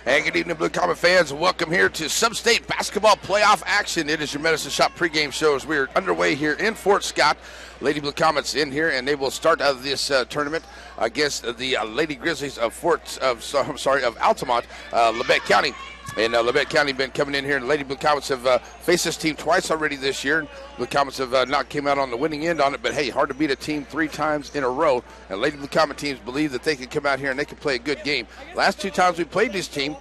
Hey, good evening, Blue Comet fans. Welcome here to Sub-State Basketball Playoff Action. It is your Medicine Shop pregame show as we are underway here in Fort Scott. Lady Blue Comets in here, and they will start this tournament against the Lady Grizzlies of Altamont, LaBette County. And LaBette County been coming in here, and Lady Blue Comets have faced this team twice already this year. Blue Comets have not came out on the winning end on it, but hey, hard to beat a team 3 times in a row. And Lady Blue Comet teams believe that they can come out here and they can play a good game. Last 2 times we played this team,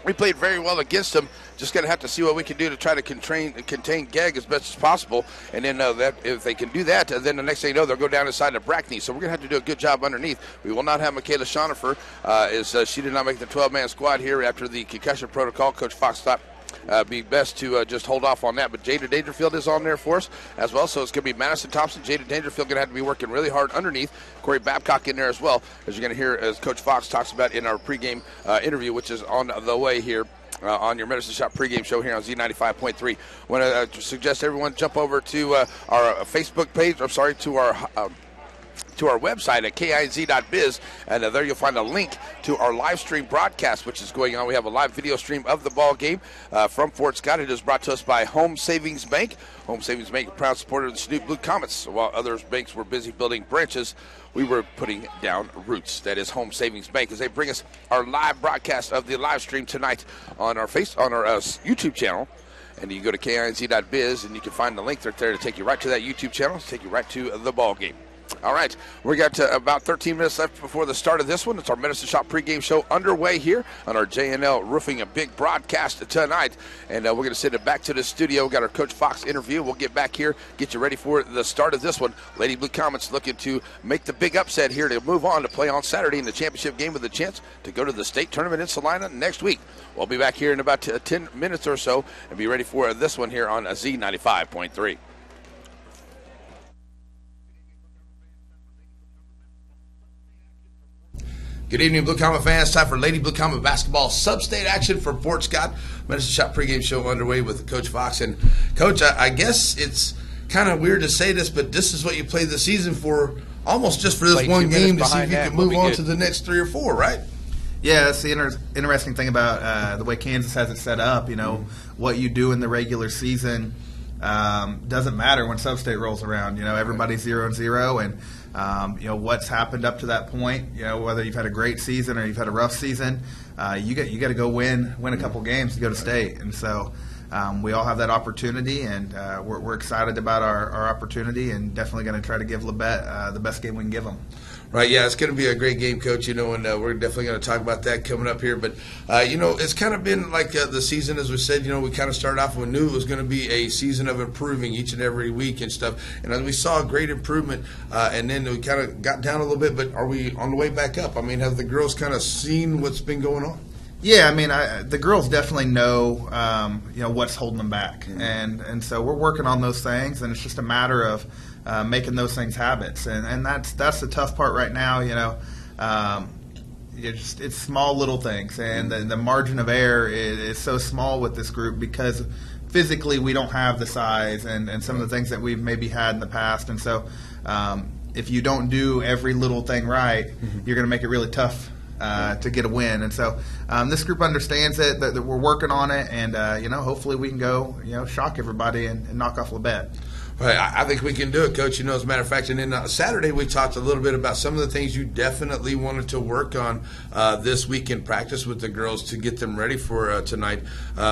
we played very well against them. Just going to have to see what we can do to try to contain Gag as best as possible. And then that if they can do that, then the next thing you know, they'll go down inside of Brackney. So we're going to have to do a good job underneath. We will not have Michaela Schonifer, as she did not make the 12-man squad here after the concussion protocol. Coach Fox thought be best to just hold off on that. But Jada Dangerfield is on there for us as well. So it's going to be Madison Thompson. Jada Dangerfield going to have to be working really hard underneath. Corey Babcock in there as well, as you're going to hear as Coach Fox talks about in our pregame interview, which is on the way here. On your Medicine Shop pregame show here on Z95.3. I want to suggest everyone jump over to our Facebook page. To our website at KINZ.biz, and there you'll find a link to our live stream broadcast, which is going on. We have a live video stream of the ball game from Fort Scott. It is brought to us by Home Savings Bank. Home Savings Bank, a proud supporter of the Snoop Blue Comets. So while other banks were busy building branches, we were putting down roots. That is Home Savings Bank, as they bring us our live broadcast of the live stream tonight on our YouTube channel. And you can go to KINZ.biz, and you can find the link right there to take you right to that YouTube channel, take you right to the ball game. All right, we got about 13 minutes left before the start of this one. It's our Medicine Shop pregame show underway here on our JNL Roofing, a big broadcast tonight. And we're going to send it back to the studio. We got our Coach Fox interview. We'll get back here, get you ready for the start of this one. Lady Blue Comets looking to make the big upset here to move on to play on Saturday in the championship game with a chance to go to the state tournament in Salina next week. We'll be back here in about 10 minutes or so and be ready for this one here on Z95.3. Good evening, Blue Comet fans. Time for Lady Blue Comet basketball sub-state action for Fort Scott. Medicine Shop pregame show underway with Coach Fox. And, Coach, I guess it's kind of weird to say this, but this is what you played the season for, almost just for this one game to see if you can move on to the next 3 or 4, right? Yeah, that's the interesting thing about the way Kansas has it set up. You know, what you do in the regular season doesn't matter when sub-state rolls around. You know, everybody's 0-0, and you know what's happened up to that point. You know, whether you've had a great season or you've had a rough season, you got to go win a couple games to go to state. And so we all have that opportunity, and we're excited about our opportunity, and definitely going to try to give LaBette the best game we can give them. Right, yeah, it's going to be a great game, Coach, you know, and we're definitely going to talk about that coming up here. But, you know, it's kind of been like the season, as we said, you know, we kind of started off and we knew it was going to be a season of improving each and every week and stuff. And we saw a great improvement, and then we kind of got down a little bit, but are we on the way back up? I mean, have the girls kind of seen what's been going on? Yeah, I mean, the girls definitely know, you know, what's holding them back. Mm-hmm. And so we're working on those things, and it's just a matter of making those things habits, and that's the tough part right now. You know, it's small little things, and the margin of error is so small with this group because physically we don't have the size and some of the things that we've maybe had in the past, and so if you don't do every little thing right, you're going to make it really tough to get a win. And so this group understands it, that we're working on it, and you know, hopefully we can go, you know, shock everybody and knock off LaBette. Right, I think we can do it, Coach. You know, as a matter of fact, and then Saturday we talked a little bit about some of the things you definitely wanted to work on this week in practice with the girls to get them ready for tonight.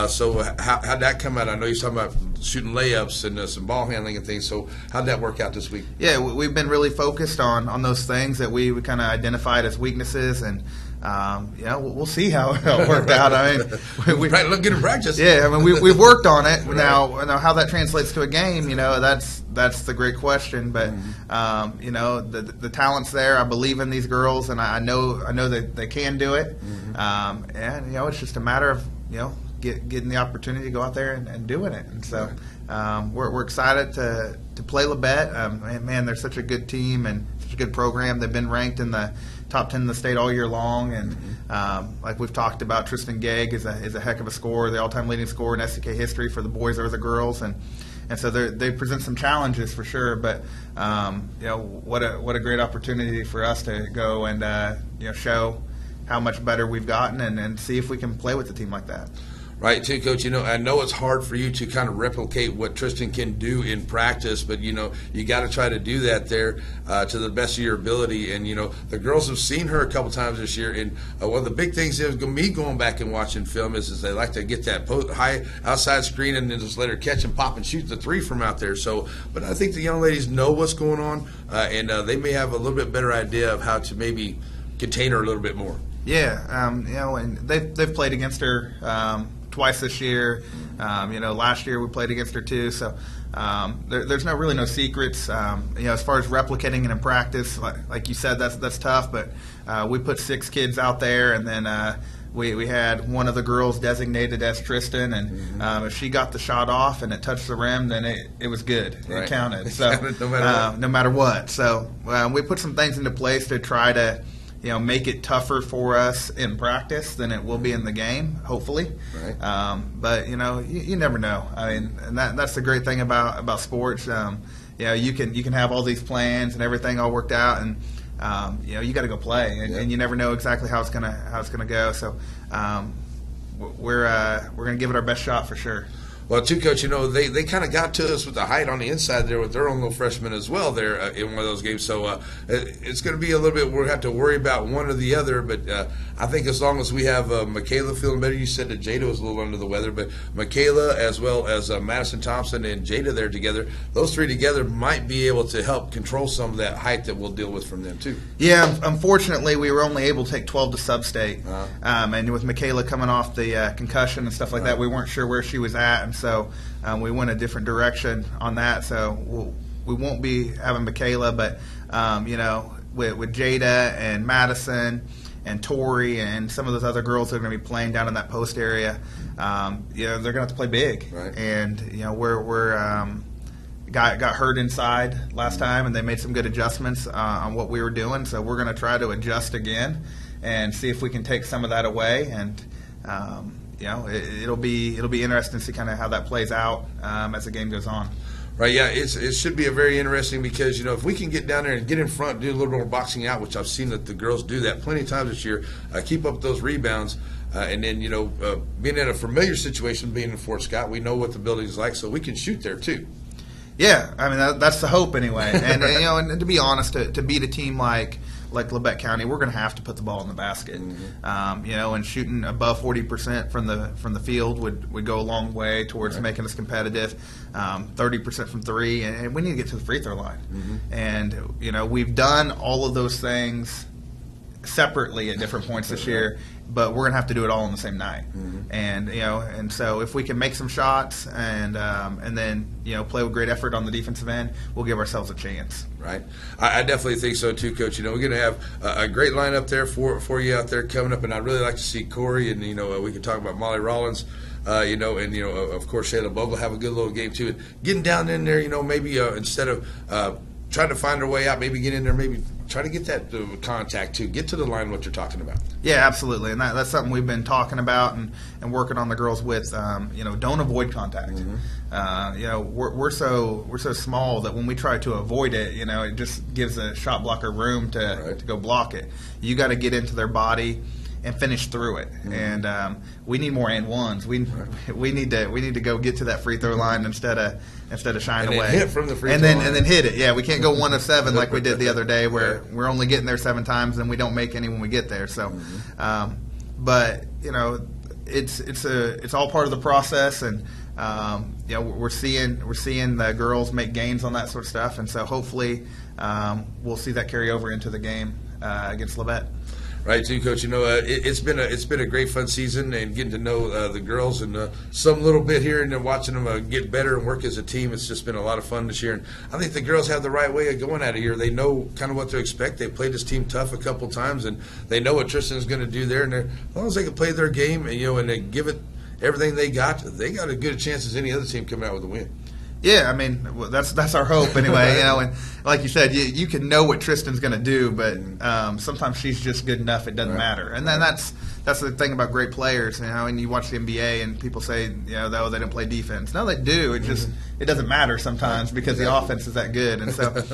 So how'd that come out? I know you're talking about shooting layups and some ball handling and things. So how'd that work out this week? Yeah, we've been really focused on those things that we kind of identified as weaknesses, and yeah, we'll see how it worked out. I mean, we probably look good in practice. Yeah, I mean, we've worked on it. Now how that translates to a game, you know, that's the great question. But you know, the talent's there. I believe in these girls, and I know that they can do it. And you know, it's just a matter of, you know, getting the opportunity to go out there and doing it. And so we're excited to play LaBette. Man, they're such a good team and such a good program. They've been ranked in the top 10 in the state all year long, and like we've talked about, Tristan Gegg is a heck of a scorer, the all-time leading scorer in SCK history for the boys or the girls, and so they present some challenges for sure. But you know, what a great opportunity for us to go and you know, show how much better we've gotten, and see if we can play with a team like that. Right, too, Coach. I know it's hard for you to kind of replicate what Tristan can do in practice, but, you got to try to do that there to the best of your ability. And, the girls have seen her a couple times this year. And one of the big things is me going back and watching film is they like to get that high outside screen and then just let her catch and pop and shoot the three from out there. So, but I think the young ladies know what's going on, and they may have a little bit better idea of how to maybe contain her a little bit more. Yeah, and they've played against her twice this year. Last year we played against her too. So there's really no secrets. As far as replicating it in practice, like you said, that's tough. But we put 6 kids out there, and then we had one of the girls designated as Tristan, and if she got the shot off and it touched the rim, then it was good. Right. It counted. So no matter what. So we put some things into place to try to make it tougher for us in practice than it will be in the game, hopefully. Right. But you never know. I mean, and that's the great thing about sports. You can have all these plans and everything all worked out, and you got to go play, and you never know exactly how it's gonna go. So we're gonna give it our best shot for sure. Well, too, Coach, they kind of got to us with the height on the inside there with their own little freshmen as well there in one of those games. So it's going to be a little bit, we'll have to worry about one or the other. But I think as long as we have Michaela feeling better, you said that Jada was a little under the weather, but Michaela as well as Madison Thompson and Jada there together, those 3 together might be able to help control some of that height that we'll deal with from them too. Yeah, unfortunately, we were only able to take 12 to sub-state. And with Michaela coming off the concussion and stuff like that, we weren't sure where she was at. And so we went a different direction on that. So we won't be having Michaela, but with Jada and Madison and Tori and some of those other girls that are going to be playing down in that post area, they're going to have to play big. Right. And we're got hurt inside last time, and they made some good adjustments on what we were doing. So we're going to try to adjust again and see if we can take some of that away. And it'll be interesting to see kind of how that plays out as the game goes on. Right, yeah, it should be a very interesting because, if we can get down there and get in front, do a little more boxing out, which I've seen that the girls do that plenty of times this year, keep up those rebounds, and then, being in a familiar situation, being in Fort Scott, we know what the building's like, so we can shoot there too. Yeah, I mean, that's the hope anyway. And, and to be honest, to beat a team like LaBette County, we're going to have to put the ball in the basket. And shooting above 40% from the field would go a long way towards making us competitive. 30% from 3, and we need to get to the free throw line. And we've done all of those things separately at different points this year, but we're gonna have to do it all on the same night. And so if we can make some shots and then play with great effort on the defensive end, we'll give ourselves a chance. Right, I definitely think so too, Coach. We're gonna have a great lineup there for you out there coming up, and I'd really like to see Corey, and we can talk about Molly Rollins. Of course Shayla Bogle have a good little game too. And getting down in there, maybe instead of trying to find our way out, maybe get in there, maybe try to get that contact too. Get to the line, what you're talking about. Yeah, absolutely, and that's something we've been talking about and working on the girls with. Don't avoid contact. We're so small that when we try to avoid it, it just gives a shot blocker room to go block it. You got to get into their body and finish through it. And we need more and ones. We need to go get to that free throw line instead of shying away. Hit from the free throw line. And then hit it. Yeah, we can't go 1 of 7 like we did the other day, where we're only getting there 7 times and we don't make any when we get there. So, but it's all part of the process, and we're seeing the girls make gains on that sort of stuff, and so hopefully we'll see that carry over into the game against LaBette. Right, too, Coach. It's been a great fun season, and getting to know the girls and some little bit here, and then watching them get better and work as a team. It's just been a lot of fun this year, and I think the girls have the right way of going out of here. They know kind of what to expect. They played this team tough a couple times, and they know what Tristan's going to do there. And as long as they can play their game, and they give it everything they got a good chance as any other team coming out with a win. Yeah, I mean, well, that's our hope anyway. And like you said, you can know what Tristan's going to do, but sometimes she's just good enough; it doesn't matter. And then that's the thing about great players. And you watch the NBA, and people say, though they don't play defense. No, they do. It just it doesn't matter sometimes because the offense is that good. And so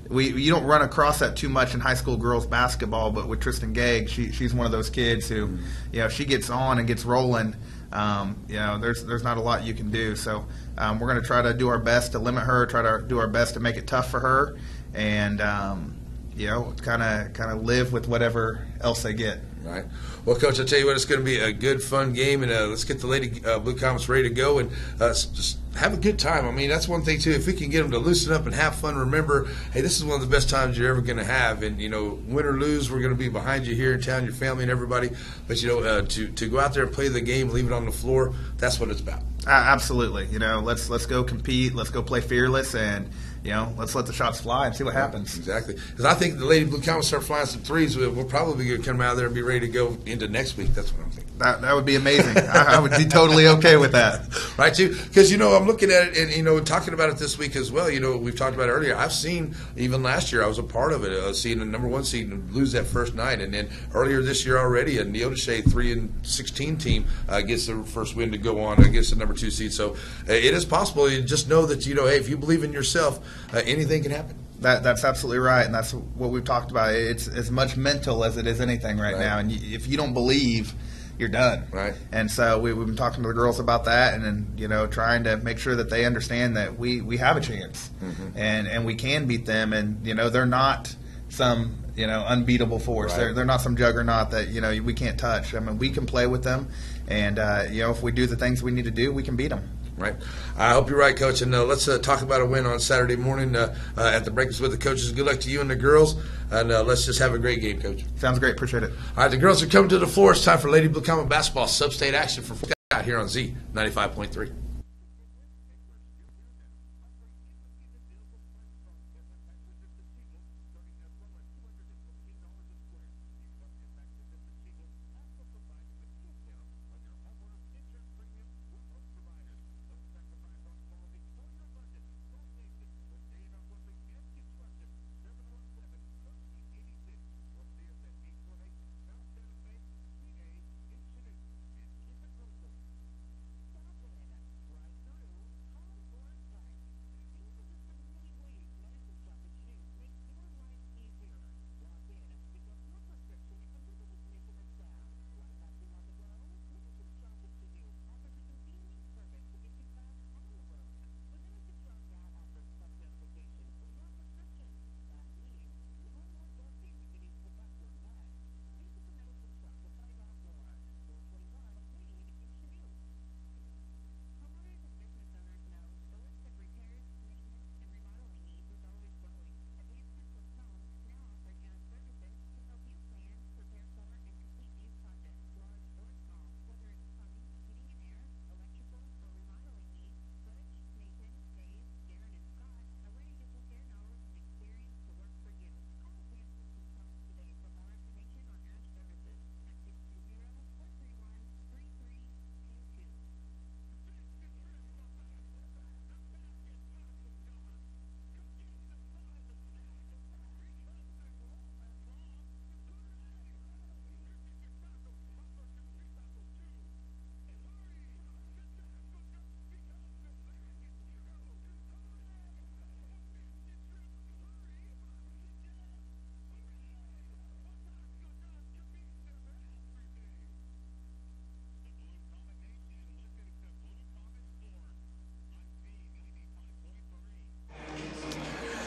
you don't run across that too much in high school girls basketball. But with Tristan Gegg, she's one of those kids who, if she gets on and gets rolling. There's not a lot you can do. So we're going to try to do our best to limit her, try to do our best to make it tough for her, and kind of live with whatever else they get. Right. Well, Coach, I'll tell you what, it's going to be a good, fun game, and let's get the Lady Blue Comets ready to go and just have a good time. I mean, that's one thing, too. If we can get them to loosen up and have fun, remember, hey, this is one of the best times you're ever going to have. And, win or lose, we're going to be behind you here in town, your family and everybody. But, to go out there and play the game, leave it on the floor, that's what it's about. Absolutely. Let's go compete. Let's go play fearless, and let's let the shots fly and see what happens. Exactly. Because I think the Lady Blue Comets start flying some threes. We'll probably going to come out there and be ready to go into next week. That's what I'm thinking. That would be amazing. I would be totally okay with that. Right, too. Because, I'm looking at it and, talking about it this week as well. We've talked about it earlier. I've seen, even last year, I was a part of it, seeing the number one seed lose that first night. And then earlier this year already, a Neodesha 3-16 team gets the first win to go on against the number two seed. So it is possible. You just know that, hey, if you believe in yourself, anything can happen. That's absolutely right, and that's what we've talked about. It's as much mental as it is anything right now. And if you don't believe, you're done. Right. And so we've been talking to the girls about that, and then trying to make sure that they understand that we have a chance, and we can beat them, and they're not some unbeatable force. Right. They're not some juggernaut that we can't touch. I mean, we can play with them, and if we do the things we need to do, we can beat them. Right. I hope you're right, Coach. And let's talk about a win on Saturday morning at the Breakfast with the Coaches. Good luck to you and the girls. And let's just have a great game, Coach. Sounds great. Appreciate it. All right, the girls are coming to the floor. It's time for Lady Blue Comet basketball sub-state action for Scott here on Z 95.3.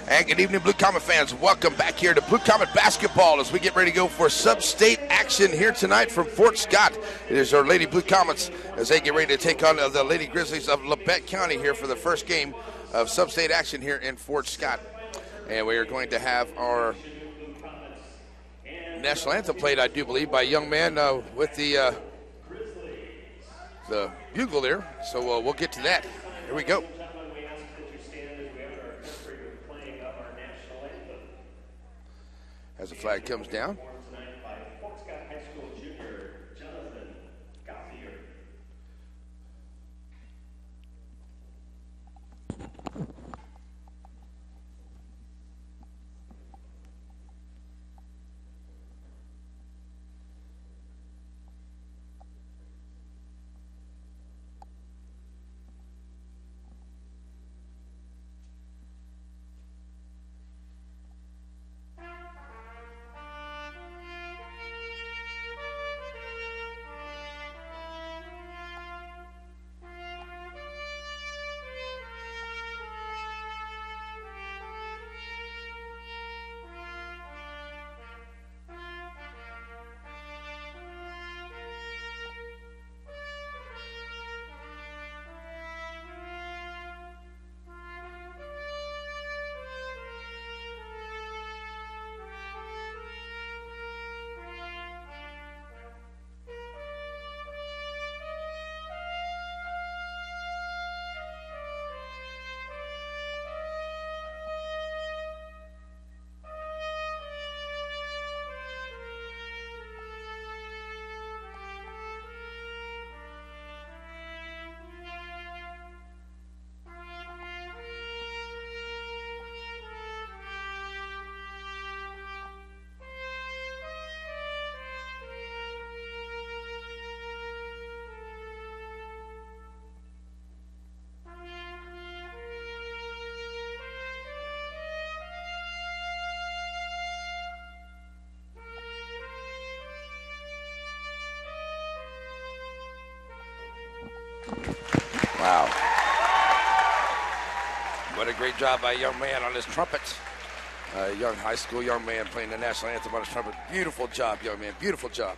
And good evening, Blue Comet fans. Welcome back here to Blue Comet basketball as we get ready to go for sub-state action here tonight from Fort Scott. It is our Lady Blue Comets as they get ready to take on the Lady Grizzlies of LaBette County here for the first game of sub-state action here in Fort Scott. And we are going to have our national anthem played, I do believe, by a young man with the bugle there. So we'll get to that. Here we go. As the flag comes down. Wow. What a great job by a young man on his trumpet. A young high school young man playing the national anthem on his trumpet. Beautiful job, young man. Beautiful job.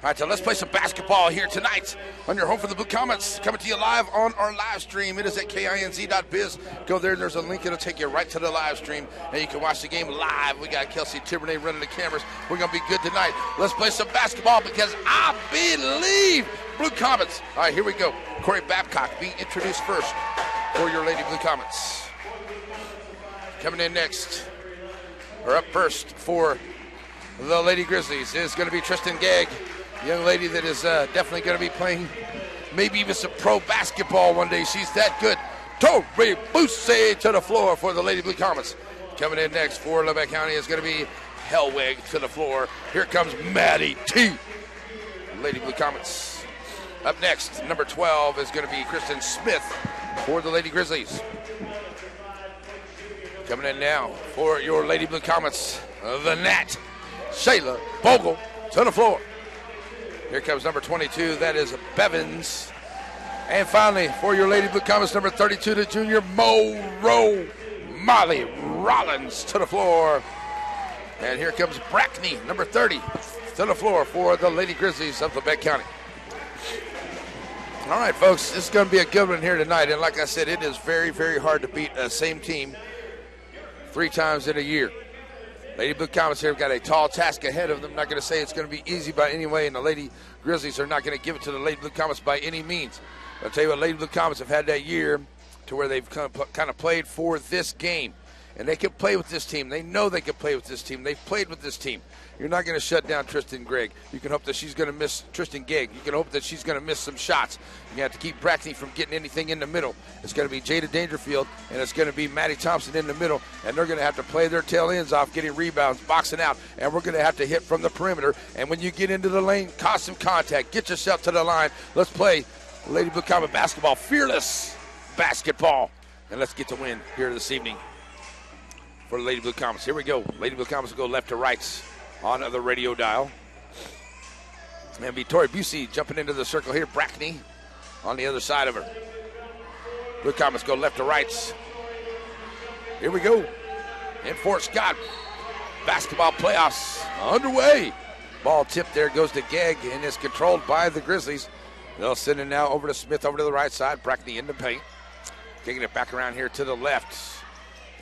All right, so let's play some basketball here tonight on your home for the Blue Comets. Coming to you live on our live stream. It is at kinz.biz. Go there, and there's a link. It'll take you right to the live stream, and you can watch the game live. We got Kelsey Tibernay running the cameras. We're going to be good tonight. Let's play some basketball because I believe Blue Comets. All right, here we go. Corey Babcock being introduced first for your Lady Blue Comets. Coming in next, or up first for the Lady Grizzlies is going to be Tristan Gegg. Young lady that is definitely going to be playing maybe even some pro basketball one day. She's that good. Tori Busse to the floor for the Lady Blue Comets. Coming in next for LaBette County is going to be Hellwig to the floor. Here comes Maddie T. Lady Blue Comets. Up next, number 12 is going to be Kristen Smith for the Lady Grizzlies. Coming in now for your Lady Blue Comets, the Nat, Shayla Bogle to the floor. Here comes number 22, that is Bevins. And finally, for your Lady Blue Comets, number 32, the junior Molly Rollins to the floor. And here comes Brackney, number 30, to the floor for the Lady Grizzlies of LaBette County. All right, folks, this is going to be a good one here tonight. And like I said, it is very, very hard to beat a same team 3 times in a year. Lady Blue Comets here have got a tall task ahead of them. Not going to say it's going to be easy by any way, and the Lady Grizzlies are not going to give it to the Lady Blue Comets by any means. I'll tell you what, Lady Blue Comets have had that year to where they've kind of played for this game, and they can play with this team. They know they can play with this team. They've played with this team. You're not going to shut down Tristan Gegg. You can hope that she's going to miss Tristan Gegg. You can hope that she's going to miss some shots. You have to keep Brackney from getting anything in the middle. It's going to be Jada Dangerfield, and it's going to be Maddie Thompson in the middle, and they're going to have to play their tail ends off, getting rebounds, boxing out, and we're going to have to hit from the perimeter. And when you get into the lane, cause some contact. Get yourself to the line. Let's play Lady Blue Comet basketball, fearless basketball, and let's get to win here this evening for the Lady Blue Comets. Here we go. Lady Blue Comets will go left to right on the radio dial. And be Tori Busey jumping into the circle here. Brackney on the other side of her. Blue Comets go left to right. Here we go. In Fort Scott. Basketball playoffs underway. Ball tipped there, goes to Gegg, and is controlled by the Grizzlies. They'll send it now over to Smith over to the right side. Brackney in the paint. Taking it back around here to the left.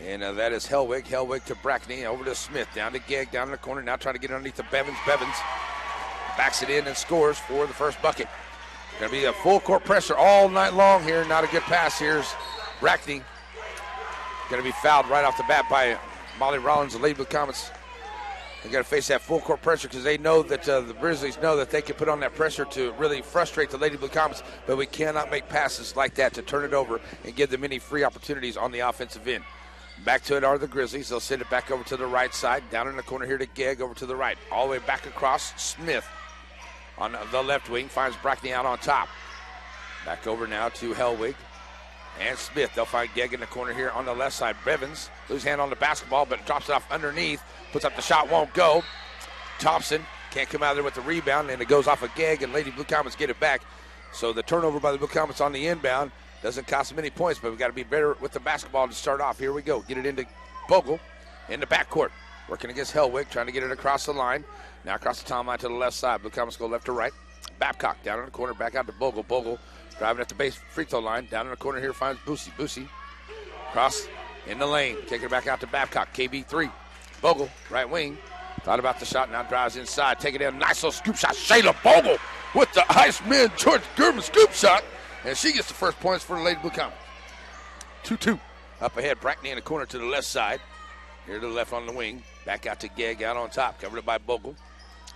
And that is Hellwig. Hellwig to Brackney. Over to Smith. Down to Gegg. Down in the corner. Now trying to get underneath to Bevins. Bevins backs it in and scores for the first bucket. Going to be a full court pressure all night long here. Not a good pass. Here's Brackney. Going to be fouled right off the bat by Molly Rollins. The Lady Blue Comets. They're going to face that full court pressure because they know that the Grizzlies know that they can put on that pressure to really frustrate the Lady Blue Comets, but we cannot make passes like that to turn it over and give them any free opportunities on the offensive end. Back to it are the Grizzlies. They'll send it back over to the right side. Down in the corner here to Gegg, over to the right. All the way back across. Smith on the left wing finds Brackney out on top. Back over now to Hellwig and Smith. They'll find Gegg in the corner here on the left side. Bevins, loose hand on the basketball, but drops it off underneath. Puts up the shot, won't go. Thompson can't come out of there with the rebound, and it goes off of Gegg, and Lady Blue Comets get it back. So the turnover by the Blue Comets on the inbound doesn't cost them any points, but we've got to be better with the basketball to start off. Here we go. Get it into Bogle in the backcourt. Working against Hellwig, trying to get it across the line. Now across the timeline to the left side. Blue Comets go left to right. Babcock down in the corner, back out to Bogle. Bogle driving at the base free throw line. Down in the corner here finds Busey. Busey cross in the lane. Taking it back out to Babcock. KB3. Bogle, right wing. Thought about the shot, now drives inside. Take it in. Nice little scoop shot. Shayla Bogle with the Iceman George German scoop shot. And she gets the first points for the Lady Blue Comets. 2-2. Up ahead, Brackney in the corner to the left side. Here to the left on the wing. Back out to Gegg out on top. Covered up by Bogle.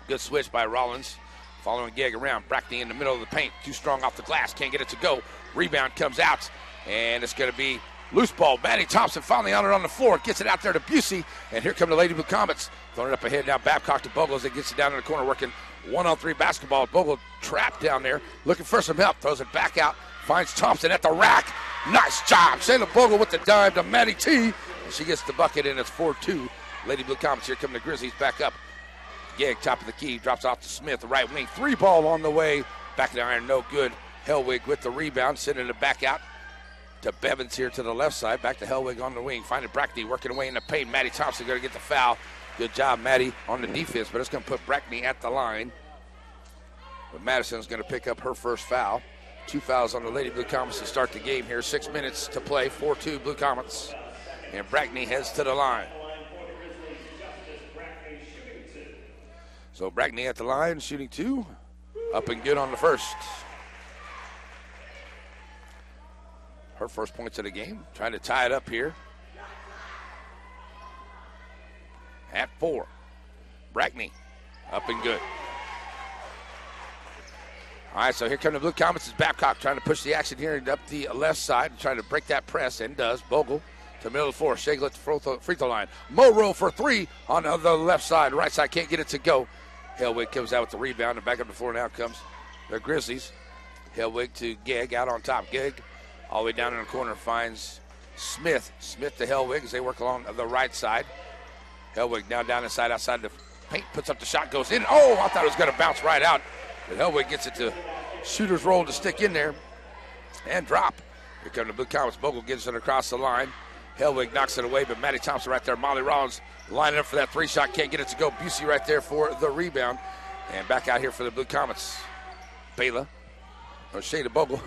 Good switch by Rollins. Following Gegg around. Brackney in the middle of the paint. Too strong off the glass. Can't get it to go. Rebound comes out. And it's going to be loose ball. Maddie Thompson finally on it on the floor. Gets it out there to Busey. And here come the Lady Blue Comets. Throwing it up ahead now. Babcock to Bogle as it gets it down in the corner. Working 1-on-3 basketball. Bogle trapped down there. Looking for some help. Throws it back out. Finds Thompson at the rack. Nice job. Shayla Bogle with the dive to Maddie T. And she gets the bucket, and it's 4-2. Lady Blue Comets here come the Grizzlies back up. Gegg, top of the key, drops off to Smith, the right wing. 3 ball on the way. Back of the iron, no good. Hellwig with the rebound, sending it back out to Bevins here to the left side. Back to Hellwig on the wing. Finding Brackney working away in the paint. Maddie Thompson going to get the foul. Good job, Maddie, on the defense, but it's going to put Brackney at the line. But Madison's going to pick up her first foul. 2 fouls on the Lady Blue Comets to start the game here. 6 minutes to play. 4-2 Blue Comets. And Brackney heads to the line. So Brackney at the line, shooting 2. Up and good on the first. Her first points of the game. Trying to tie it up here. At 4. Brackney up and good. All right, so here come the Blue Comets. It's Babcock trying to push the action here up the left side, trying to break that press, and does. Bogle to the middle of the floor. Shagel at the free throw line. Morrow for 3 on the left side. Right side can't get it to go. Hellwig comes out with the rebound, and back up the floor now comes the Grizzlies. Hellwig to Gegg out on top. Gegg all the way down in the corner finds Smith. Smith to Hellwig as they work along the right side. Hellwig now down inside, outside the paint, puts up the shot, goes in. Oh, I thought it was going to bounce right out. But Hellwig gets it to shooter's roll to stick in there and drop. Here come the Blue Comets. Bogle gets it across the line. Hellwig knocks it away, but Maddie Thompson right there. Molly Rollins lining up for that 3-shot. Can't get it to go. Busey right there for the rebound. And back out here for the Blue Comets. Bayla, or Shayna Bogle,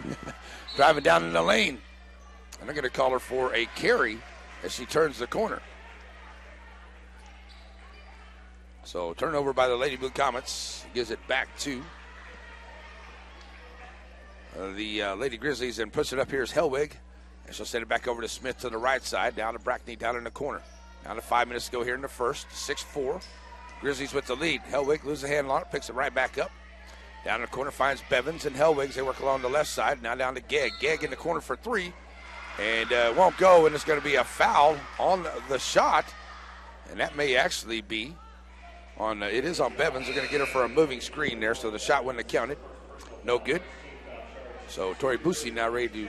driving down in the lane. And they're going to call her for a carry as she turns the corner. So turnover by the Lady Blue Comets. Gives it back to the Lady Grizzlies, and puts it up here is Hellwig. And she'll send it back over to Smith to the right side, down to Brackney down in the corner. Down to 5 minutes to go here in the first. 6-4. Grizzlies with the lead. Hellwig loses a handle on it, picks it right back up. Down in the corner finds Bevins and Hellwig. They work along the left side. Now down to Gegg. Gegg in the corner for 3. And won't go, and it's going to be a foul on the shot. And that may actually be on, it is on Bevins. They're going to get her for a moving screen there, so the shot wouldn't have counted. No good. So Tori Busey now ready to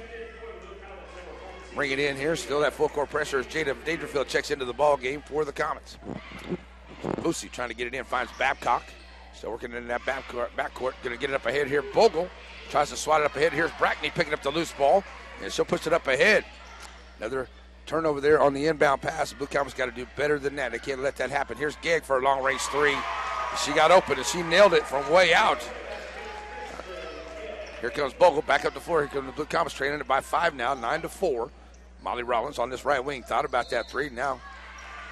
bring it in here. Still that full court pressure as Jada Dangerfield checks into the ball game for the Comets. Busey trying to get it in, finds Babcock. Still working in that backcourt. Going to get it up ahead here. Bogle tries to swat it up ahead. Here's Brackney picking up the loose ball, and she'll push it up ahead. Another turnover there on the inbound pass. The Blue Comets got to do better than that. They can't let that happen. Here's Gegg for a long-range 3. She got open, and she nailed it from way out. Here comes Bogle back up the floor. Here comes the Blue Comets trailing it by 5 now, 9-4. Molly Rollins on this right wing thought about that 3 now.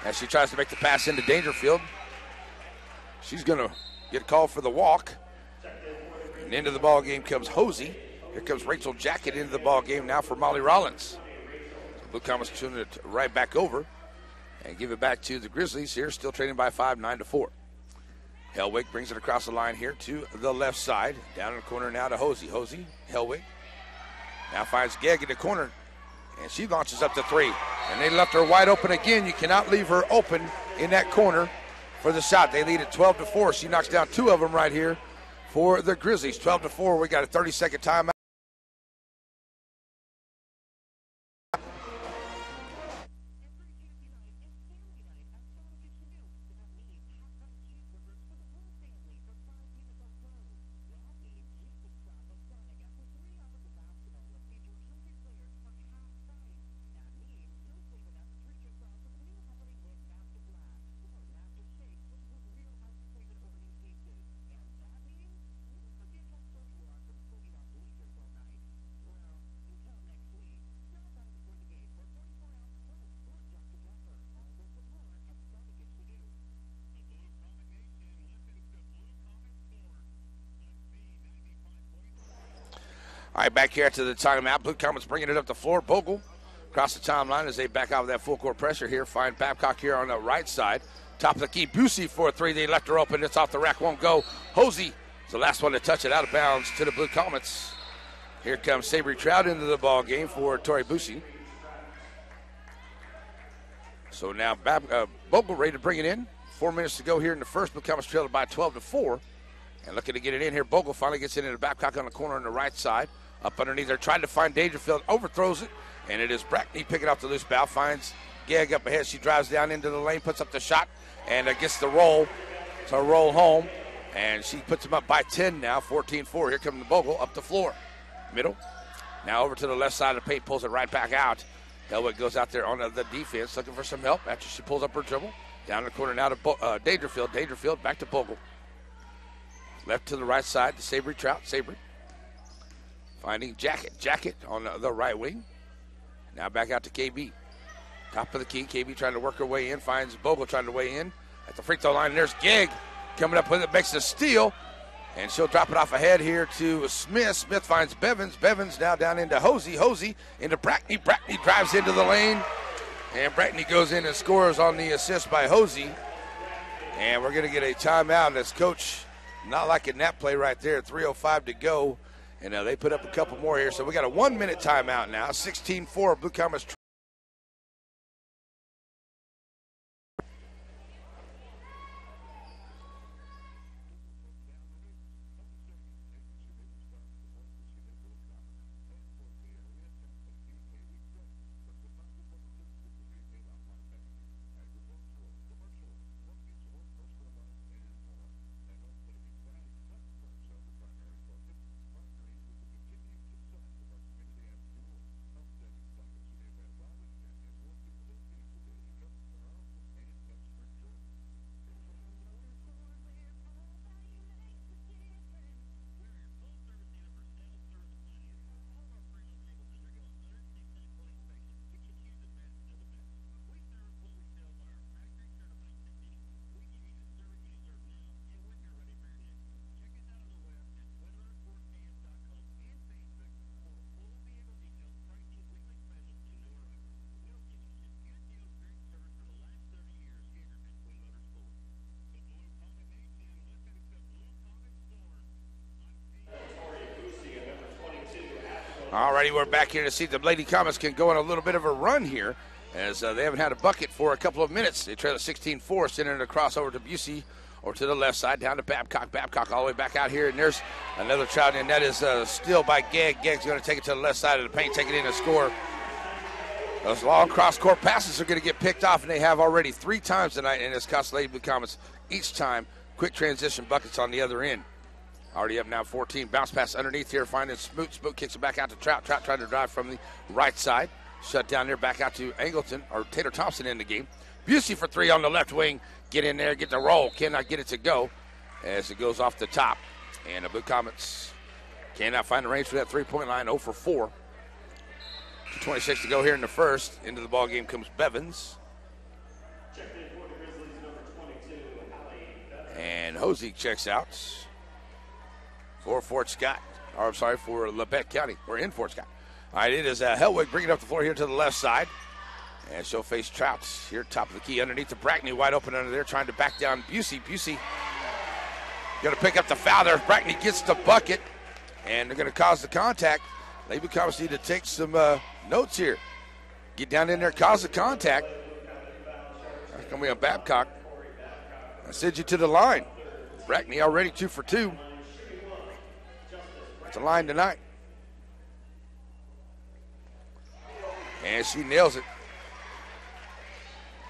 As she tries to make the pass into Dangerfield, she's going to get called for the walk. And into the ball game comes Hosey. Here comes Rachel Jackett into the ball game now for Molly Rollins. So Blue Comets tuning it right back over and give it back to the Grizzlies here, still trailing by 5, 9-4. Hellwig brings it across the line here to the left side. Down in the corner now to Hosey. Hosey, Hellwig. Now finds Gegg in the corner, and she launches up to 3. And they left her wide open again. You cannot leave her open in that corner for the shot. They lead at 12-4. She knocks down 2 of them right here for the Grizzlies. 12-4. We got a 30-second timeout. All right, back here to the timeout. Blue Comets bringing it up the floor. Bogle across the timeline as they back out with that full court pressure here. Find Babcock here on the right side. Top of the key. Busey for a 3. They left her open. It's off the rack. Won't go. Hosey is the last one to touch it out of bounds to the Blue Comets. Here comes Savory Trout into the ball game for Tori Busey. So now Bogle ready to bring it in. 4 minutes to go here in the first. Blue Comets trailed by 12-4. And looking to get it in here. Bogle finally gets it into Babcock on the corner on the right side. Up underneath there, trying to find Dangerfield, overthrows it, and it is Brackney picking up the loose ball, finds Gegg up ahead. She drives down into the lane, puts up the shot, and gets the roll to roll home. And she puts him up by 10 now, 14-4. Here comes the Bogle up the floor. Middle. Now over to the left side of the paint, pulls it right back out. Hellwig goes out there on the defense, looking for some help after she pulls up her dribble. Down in the corner now to Dangerfield. Dangerfield back to Bogle. Left to the right side to Sabry Trout. Sabry finding Jacket. Jacket on the right wing. Now back out to KB. Top of the key. KB trying to work her way in. Finds Bogle trying to weigh in. At the free throw line, there's Gig coming up with it. Makes a steal. And she'll drop it off ahead here to Smith. Smith finds Bevins. Bevins now down into Hosey. Hosey into Brackney. Brackney drives into the lane. And Brackney goes in and scores on the assist by Hosey. And we're going to get a timeout. As coach not liking that play right there. 3:05 to go. And they put up a couple more here. So we got a 1-minute timeout now. 16-4 Blue Comets. Alrighty, we're back here to see if the Lady Comets can go on a little bit of a run here, as they haven't had a bucket for a couple of minutes. They trail at 16-4, sending it across over to Busey, or to the left side, down to Babcock. Babcock all the way back out here, and there's another child, and that is still by Gegg. Gegg's going to take it to the left side of the paint, take it in and score. Those long cross-court passes are going to get picked off, and they have already 3 times tonight, and it's cost Lady Blue Comets each time quick transition buckets on the other end. Already up now 14. Bounce pass underneath here, finding Smoot. Smoot kicks it back out to Trout. Trout trying to drive from the right side. Shut down there, back out to Angleton, or Taylor Thompson in the game. Busey for 3 on the left wing. Get in there, get the roll. Cannot get it to go as it goes off the top. And the Blue Comets cannot find the range for that 3-point line. 0 for 4. 2:26 to go here in the first. Into the ball game comes Bevins. And Hosey checks out for Fort Scott. Or I'm sorry, for LaBette County. We're in Fort Scott. All right, it is Hellwig bringing up the floor here to the left side. And she'll face Trouts here, top of the key, underneath the Brackney, wide open under there, trying to back down Busey. Busey going to pick up the foul there. Brackney gets the bucket, and they're going to cause the contact. Lady Comets need to take some notes here. Get down in there, cause the contact. That's going to be a Babcock. I send you to the line. Brackney already 2 for 2. It's a line tonight. And she nails it.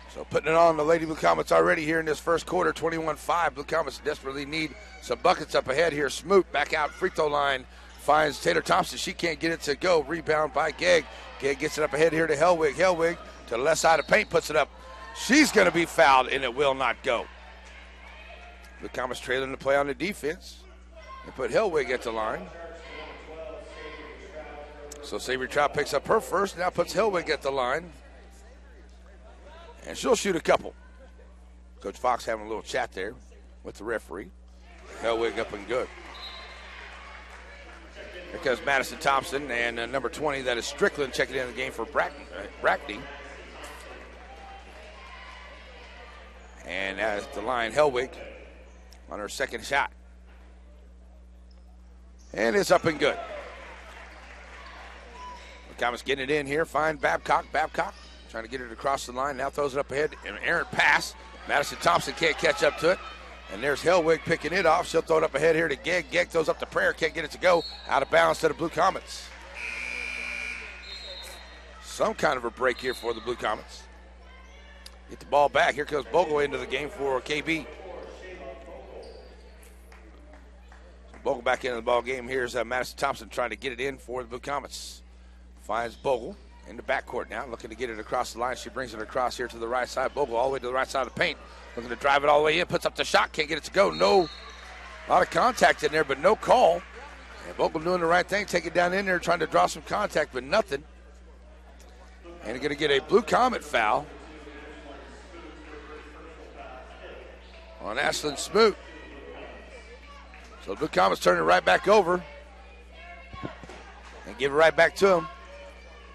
So putting it on the Lady Blue Comets already here in this first quarter, 21-5. Blue Comets desperately need some buckets up ahead here. Smoot back out, free throw line, finds Taylor Thompson. She can't get it to go. Rebound by Gegg. Gegg gets it up ahead here to Hellwig. Hellwig to the left side of paint, puts it up. She's going to be fouled, and it will not go. Blue Comets trailing the play on the defense. They put Hellwig at the line. So Sabry Trout picks up her first, now puts Hellwig at the line. And she'll shoot a couple. Coach Fox having a little chat there with the referee. Hellwig up and good. Here comes Madison Thompson and number 20, that is Strickland, checking in the game for Brackney. And at the line, Hellwig on her second shot. And it's up and good. Comets getting it in here. Find Babcock. Babcock trying to get it across the line. Now throws it up ahead. An errant pass. Madison Thompson can't catch up to it. And there's Hellwig picking it off. She'll throw it up ahead here to Gegg. Gegg throws up to Prayer. Can't get it to go. Out of bounds to the Blue Comets. Some kind of a break here for the Blue Comets. Get the ball back. Here comes Bogle into the game for KB. Bogle back into the ball game. Here's Madison Thompson trying to get it in for the Blue Comets. Finds Bogle in the backcourt now, looking to get it across the line. She brings it across here to the right side. Bogle all the way to the right side of the paint, looking to drive it all the way in, puts up the shot, can't get it to go. No, a lot of contact in there, but no call. And Bogle doing the right thing, take it down in there, trying to draw some contact, but nothing. And going to get a Blue Comet foul on Ashlyn Smoot. So the Blue Comets turn it right back over and give it right back to him.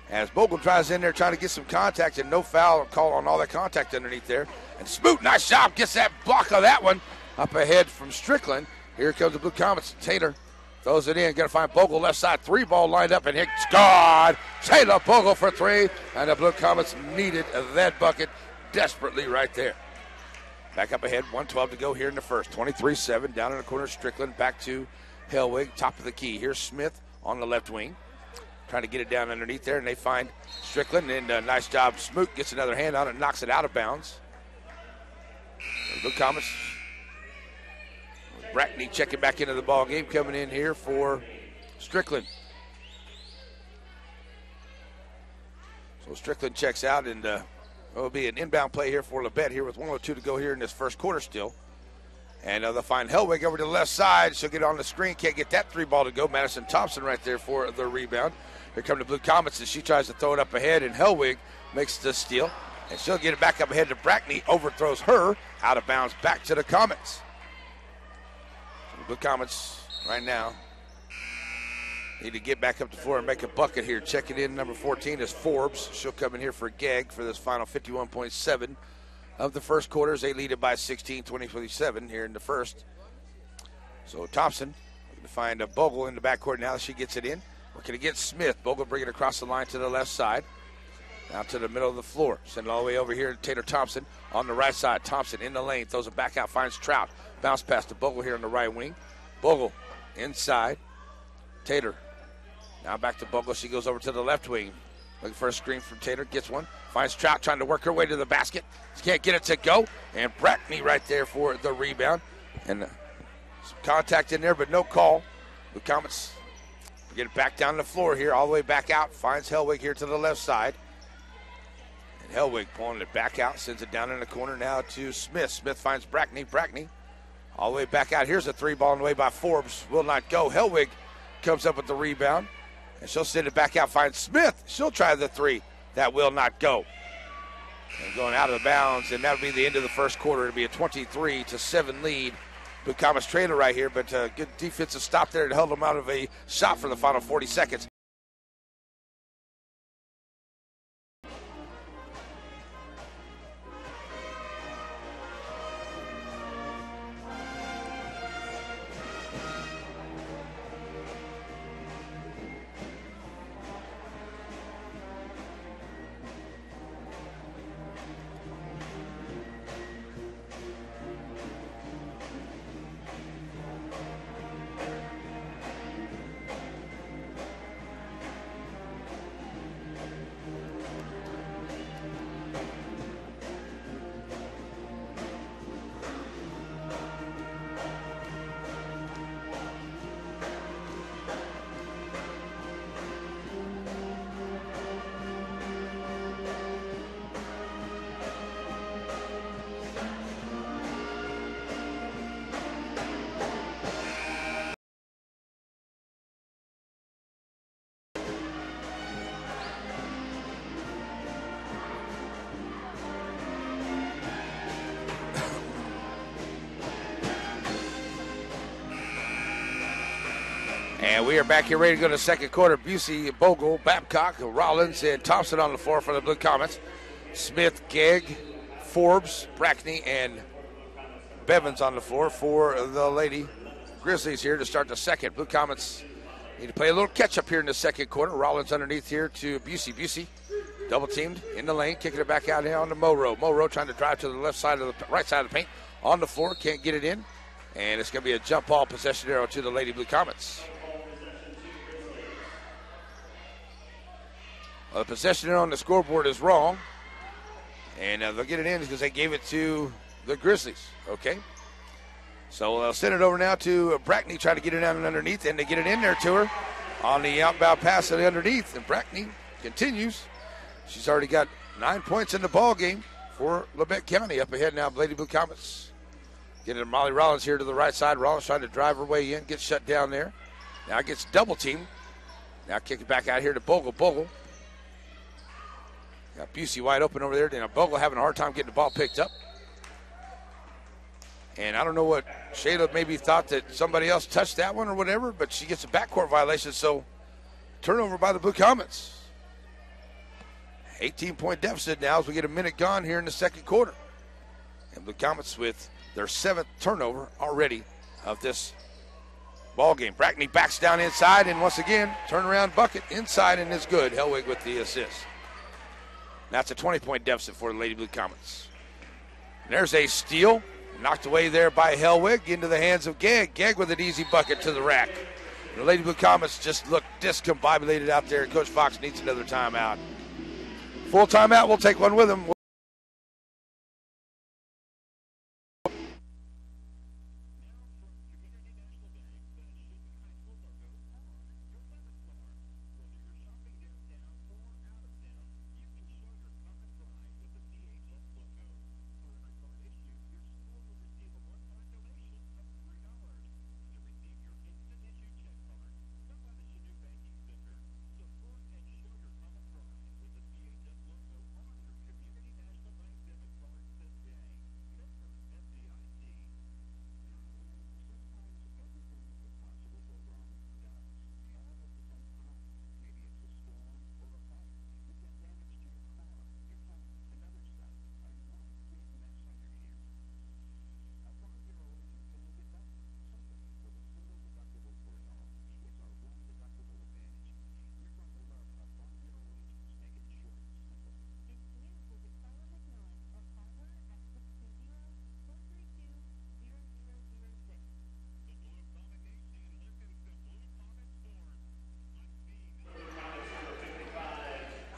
As Bogle tries in there trying to get some contact, and no foul call on all that contact underneath there. And Smoot, nice job, gets that block of that one up ahead from Strickland. Here comes the Blue Comets. Taylor throws it in, going to find Bogle left side, 3-ball lined up, and Hicks scored. Taylor Bogle for 3, and the Blue Comets needed that bucket desperately right there. Back up ahead, 1:12 to go here in the first. 23-7, down in the corner, Strickland back to Hellwig, top of the key. Here's Smith on the left wing, trying to get it down underneath there, and they find Strickland, and nice job. Smoot gets another hand on it, knocks it out of bounds. The Blue Comets. Brackney checking back into the ball game, coming in here for Strickland. So Strickland checks out, and it'll be an inbound play here for LaBette here with 1:02 to go here in this first quarter still. And they'll find Hellwig over to the left side. She'll get on the screen, can't get that 3-ball to go. Madison Thompson right there for the rebound. Here come the Blue Comets as she tries to throw it up ahead, and Hellwig makes the steal. And she'll get it back up ahead to Brackney, overthrows her, out of bounds, back to the Comets. So the Blue Comets right now need to get back up the floor and make a bucket here. Checking in, number 14 is Forbes. She'll come in here for Gegg for this final 51.7 of the first quarters. They lead it by 16, 20-27 here in the first. So Thompson looking to find a Bogle in the backcourt now. She gets it in. Working against Smith. Bogle bring it across the line to the left side. Now to the middle of the floor. Send it all the way over here to Taylor Thompson on the right side. Thompson in the lane. Throws it back out. Finds Trout. Bounce pass to Bogle here on the right wing. Bogle inside. Taylor. Now back to Bogle. She goes over to the left wing. Looking for a screen from Taylor. Gets one. Finds Trout trying to work her way to the basket. She can't get it to go. And Brackney right there for the rebound. And some contact in there, but no call. The Comets get it back down the floor here. All the way back out. Finds Hellwig here to the left side. And Hellwig pulling it back out. Sends it down in the corner now to Smith. Smith finds Brackney. Brackney all the way back out. Here's a 3-ball on the way by Forbes. Will not go. Hellwig comes up with the rebound. And she'll send it back out, find Smith. She'll try the 3. That will not go. And going out of bounds, and that'll be the end of the first quarter. It'll be a 23-7 lead. Blue Comets trailer right here, but good defensive stop there to hold them out of a shot for the final 40 seconds. And we are back here ready to go to the second quarter. Busey, Bogle, Babcock, Rollins, and Thompson on the floor for the Blue Comets. Smith, Gegg, Forbes, Brackney, and Bevins on the floor for the Lady Grizzlies here to start the second. Blue Comets need to play a little catch-up here in the second quarter. Rollins underneath here to Busey. Busey double-teamed in the lane, kicking it back out here on to Monroe. Monroe trying to drive to the left side of the right side of the paint. On the floor, can't get it in. And it's going to be a jump ball possession arrow to the Lady Blue Comets. Well, the possession on the scoreboard is wrong. And they'll get it in because they gave it to the Grizzlies. Okay. So they'll send it over now to Brackney, trying to get it down and underneath, and they get it in there to her on the outbound pass to the underneath. And Brackney continues. She's already got 9 points in the ball game for LaBette County. Up ahead now, Lady Blue Comets. Getting to Molly Rollins here to the right side. Rollins trying to drive her way in, gets shut down there. Now gets double teamed. Now kick it back out here to Bogle. Bogle. Got Busey wide open over there. Now Bogle having a hard time getting the ball picked up. And I don't know what Shayla maybe thought that somebody else touched that one or whatever, but she gets a backcourt violation, so turnover by the Blue Comets. 18-point deficit now as we get a minute gone here in the second quarter. And Blue Comets with their 7th turnover already of this ball game. Brackney backs down inside, and once again, turnaround bucket inside, and it's good. Hellwig with the assist. That's a 20-point deficit for the Lady Blue Comets. And there's a steal. Knocked away there by Hellwig into the hands of Gegg. Gegg with an easy bucket to the rack. The Lady Blue Comets just look discombobulated out there. Coach Fox needs another timeout. Full timeout. We'll take one with him.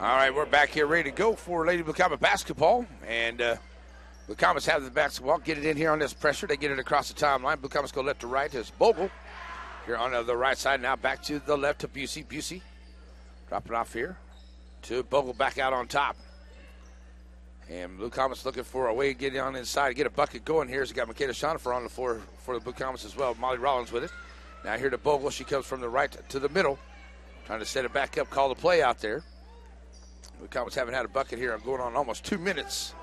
All right, we're back here ready to go for Lady Blue Comet basketball. And Blue Comets have the basketball. Get it in here on this pressure. They get it across the timeline. Blue Comets go left to right. There's Bogle here on the right side. Now back to the left to Busey. Busey dropping off here to Bogle back out on top. And Blue Comets looking for a way to get on inside, get a bucket going here. He's got Makeda Schonifer on the floor for the Blue Comets as well. Molly Rollins with it. Now here to Bogle. She comes from the right to the middle. Trying to set it back up, call the play out there. The Comets haven't had a bucket here. I'm going on almost 2 minutes.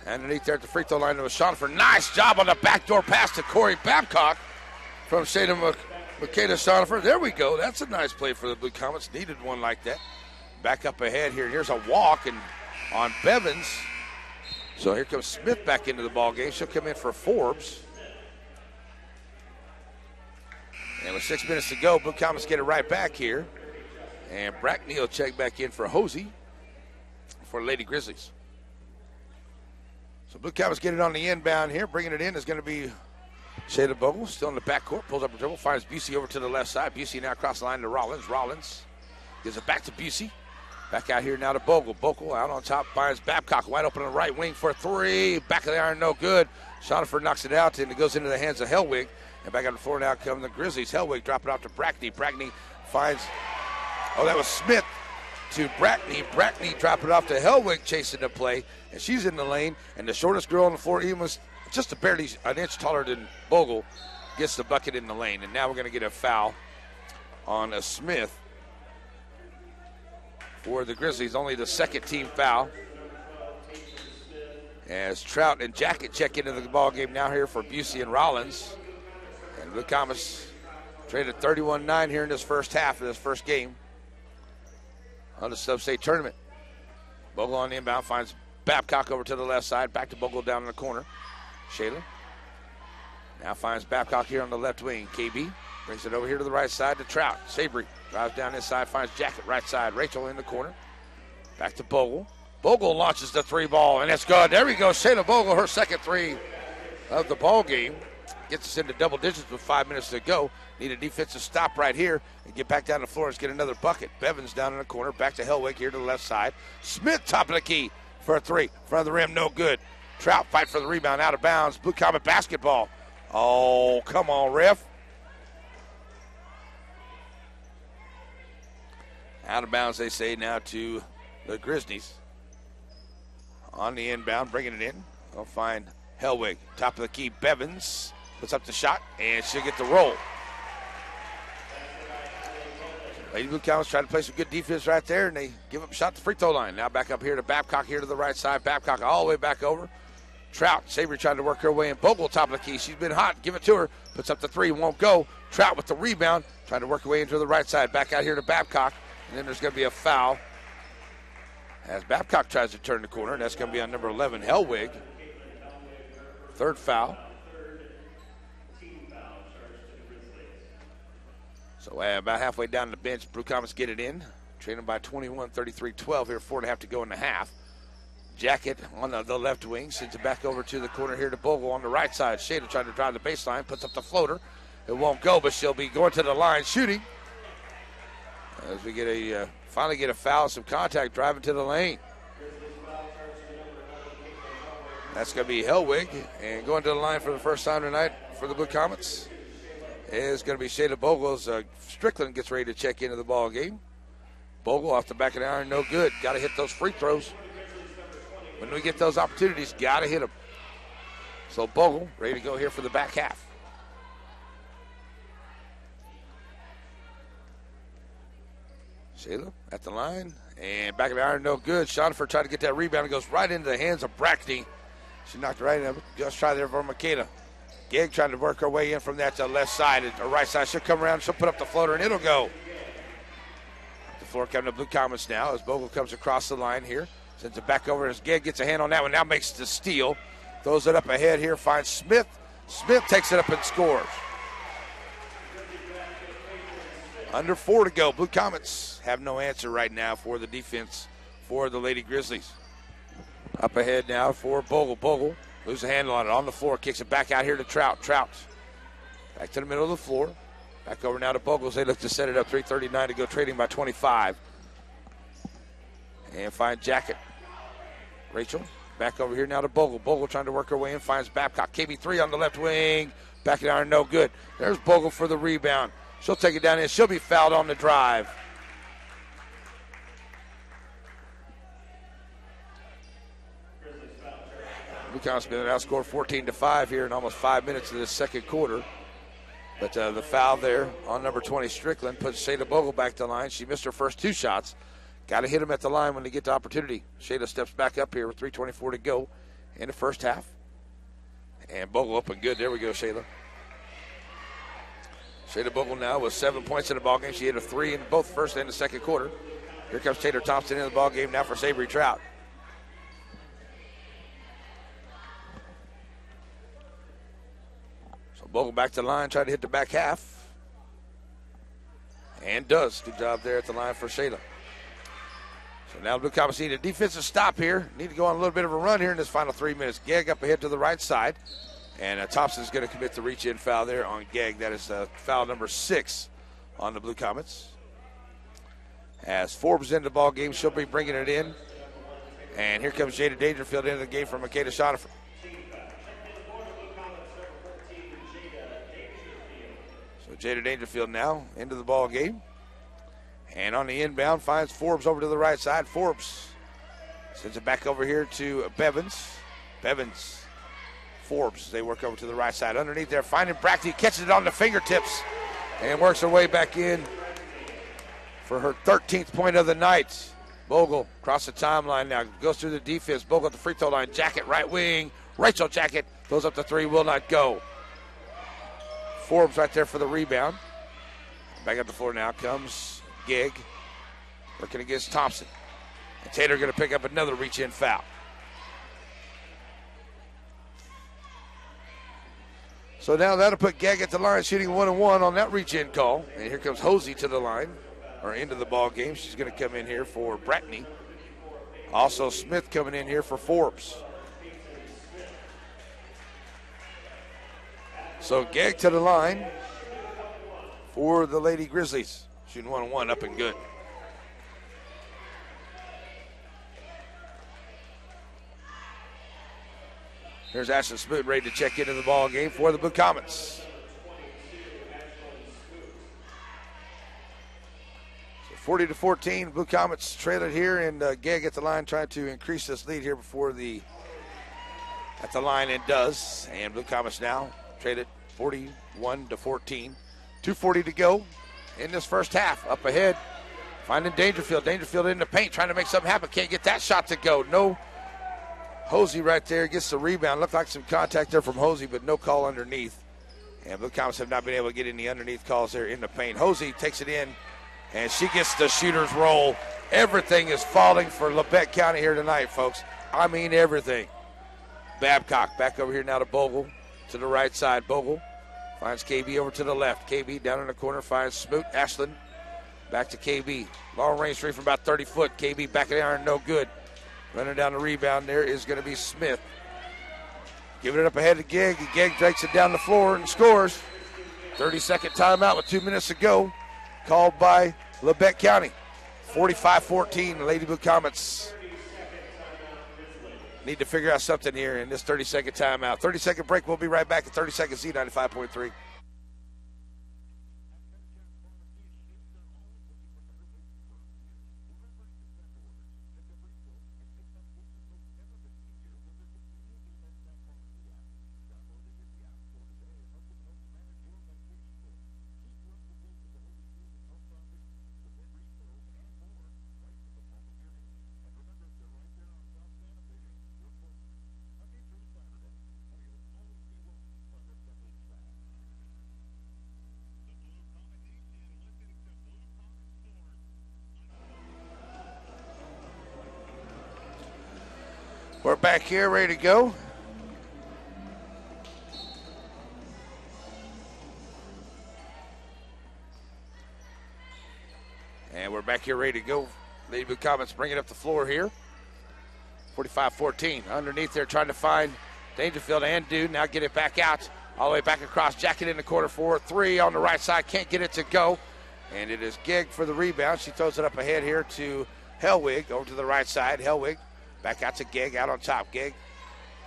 Underneath there at the free throw line, there was Schonifer. Nice job on the backdoor pass to Corey Babcock from Shayna Makeda Schonifer. There we go. That's a nice play for the Blue Comets. Needed one like that. Back up ahead here. Here's a walk and on Bevins. So here comes Smith back into the ball game. She'll come in for Forbes. And with 6 minutes to go, Blue Comets get it right back here. And Brackney will check back in for Hosey for Lady Grizzlies. So Blue Comets get it on the inbound here. Bringing it in is going to be Shayla Bogle, still in the backcourt. Pulls up a dribble, finds Busey over to the left side. Busey now across the line to Rollins. Rollins gives it back to Busey. Back out here now to Bogle. Bogle out on top, finds Babcock wide open on the right wing for 3. Back of the iron, no good. Schonifer knocks it out, and it goes into the hands of Hellwig. And back on the floor now come the Grizzlies. Hellwig dropping off to Brackney. Brackney finds, that was Smith to Brackney. Brackney dropping it off to Hellwig, chasing the play. And she's in the lane. And the shortest girl on the floor, even was just barely an inch taller than Bogle, gets the bucket in the lane. And now we're going to get a foul on a Smith for the Grizzlies. Only the second team foul. As Trout and Jacket check into the ball game now here for Busey and Rollins. And Blue Comets traded 31-9 here in this first half of this first game on the sub-state tournament. Bogle on the inbound finds Babcock over to the left side. Back to Bogle down in the corner. Shayla now finds Babcock here on the left wing. KB brings it over here to the right side to Trout. Sabry drives down inside, finds Jacket right side. Rachel in the corner. Back to Bogle. Bogle launches the 3 ball, and it's good. There we go. Shayla Bogle, her second 3 of the ball game. Gets us into double digits with 5 minutes to go. Need a defensive stop right here and get back down the floor and get another bucket. Bevins down in the corner. Back to Hellwig here to the left side. Smith top of the key for a 3. Front of the rim, no good. Trout fight for the rebound, out of bounds. Blue Comet basketball Oh, come on, ref. Out of bounds, they say now to the Grizzlies. On the inbound, bringing it in. They'll find Hellwig. Top of the key, Bevins. Puts up the shot, and she'll get the roll. Lady Blue Comets trying to play some good defense right there, and they give up a shot at the free throw line. Now back up here to Babcock here to the right side. Babcock all the way back over. Trout, Savory trying to work her way in. Bogle, top of the key. She's been hot. Give it to her. Puts up the three, won't go. Trout with the rebound, trying to work her way into the right side. Back out here to Babcock, and then there's going to be a foul as Babcock tries to turn the corner, and that's going to be on number 11, Hellwig. Third foul. So about halfway down the bench, Blue Comets get it in. Trailing by 21, 33-12 here, 4.5 to go in the half. Jacket on the left wing, sends it back over to the corner here to Bogle on the right side. Shada trying to drive the baseline, puts up the floater. It won't go, but she'll be going to the line shooting. As we get finally get a foul, some contact driving to the lane. That's going to be Hellwig, and going to the line for the first time tonight for the Blue Comets is going to be Shayla Bogle. Strickland gets ready to check into the ball game. Bogle off the back of the iron, no good. Got to hit those free throws. When we get those opportunities, got to hit them. So Bogle ready to go here for the back half. Shayla at the line, and back of the iron, no good. Schoenfer tried to get that rebound. It goes right into the hands of Brackney. She knocked it right in. Just try there for Makeda. Gegg trying to work her way in from that left side or right side. She'll come around. She'll put up the floater, and it'll go. The floor coming to Blue Comets now as Bogle comes across the line here. Sends it back over as Gegg gets a hand on that one. Now makes the steal. Throws it up ahead here. Finds Smith. Smith takes it up and scores. Under 4 to go. Blue Comets have no answer right now for the defense for the Lady Grizzlies. Up ahead now for Bogle. Bogle loses a handle on it on the floor. Kicks it back out here to Trout. Trout back to the middle of the floor. Back over now to Bogle. They look to set it up. 3:39 to go. Trading by 25. And find Jacket. Rachel back over here now to Bogle. Bogle trying to work her way in. Finds Babcock. KB3 on the left wing. Back it iron, no good. There's Bogle for the rebound. She'll take it down in. She'll be fouled on the drive. Blue Comets been outscored 14-5 here in almost 5 minutes of this second quarter. But the foul there on number 20, Strickland, puts Shayla Bogle back to the line. She missed her first 2 shots. Got to hit them at the line when they get the opportunity. Shayla steps back up here with 3:24 to go in the first half. And Bogle up and good. There we go, Shayla. Shayla Bogle now with 7 points in the ballgame. She hit a 3 in both first and the second quarter. Here comes Taylor Thompson in the ballgame now for Savory Trout. So Bogle back to the line, trying to hit the back half. And does. Good job there at the line for Shayla. So now Blue Comets need a defensive stop here. Need to go on a little bit of a run here in this final 3 minutes. Gegg up ahead to the right side. And Thompson's going to commit the reach-in foul there on Gegg. That is foul number 6 on the Blue Comets. As Forbes into the ball game, she'll be bringing it in. And here comes Jada Dangerfield into the game for Makeda Schoenfer. So Jada Dangerfield now into the ball game. And on the inbound, finds Forbes over to the right side. Forbes sends it back over here to Bevins. Bevins, Forbes, they work over to the right side. Underneath there, finding Brackney, catches it on the fingertips, and works her way back in for her 13th point of the night. Bogle across the timeline now, goes through the defense. Bogle at the free throw line, Jacket right wing. Rachel Jacket goes up the 3, will not go. Forbes right there for the rebound. Back up the floor now comes Gegg working against Thompson. And Taylor going to pick up another reach-in foul. So now that'll put Gegg at the line, shooting 1-1 on that reach-in call. And here comes Hosey to the line, or into the ball game. She's going to come in here for Brackney. Also Smith coming in here for Forbes. So Gegg to the line for the Lady Grizzlies. Shooting 1-1, up and good. Here's Ashton Smoot ready to check into the ball game for the Blue Comets. So 40-14, Blue Comets trail it here, and Gegg at the line trying to increase this lead here before at the line it does. And Blue Comets now trail it 41-14. 2:40 to go in this first half. Up ahead, finding Dangerfield. Dangerfield in the paint, trying to make something happen. Can't get that shot to go. No. Hosey right there gets the rebound. Looked like some contact there from Hosey, but no call underneath. And Blue Comets have not been able to get any underneath calls there in the paint. Hosey takes it in, and she gets the shooter's roll. Everything is falling for LaBette County here tonight, folks. I mean everything. Babcock back over here now to Bogle, to the right side. Bogle finds KB over to the left. KB down in the corner finds Smoot. Ashland back to KB. Long range three from about 30 foot. KB back of the iron, no good. Running down the rebound there is going to be Smith. Giving it up ahead to Gegg. Gegg takes it down the floor and scores. 30-second timeout with 2 minutes to go. Called by LaBette County. 45-14, the Lady Blue Comets need to figure out something here in this 30-second timeout. 30-second break. We'll be right back at 30 seconds, Z95.3. We're back here, ready to go. And we're back here, ready to go. Lady Blue Comets bring it up the floor here. 45-14. Underneath there, trying to find Dangerfield and Dude. Now get it back out. All the way back across. Jacket in the corner for three on the right side. Can't get it to go. And it is Gegg for the rebound. She throws it up ahead here to Hellwig. Over to the right side. Hellwig. Back out to Gegg, out on top. Gegg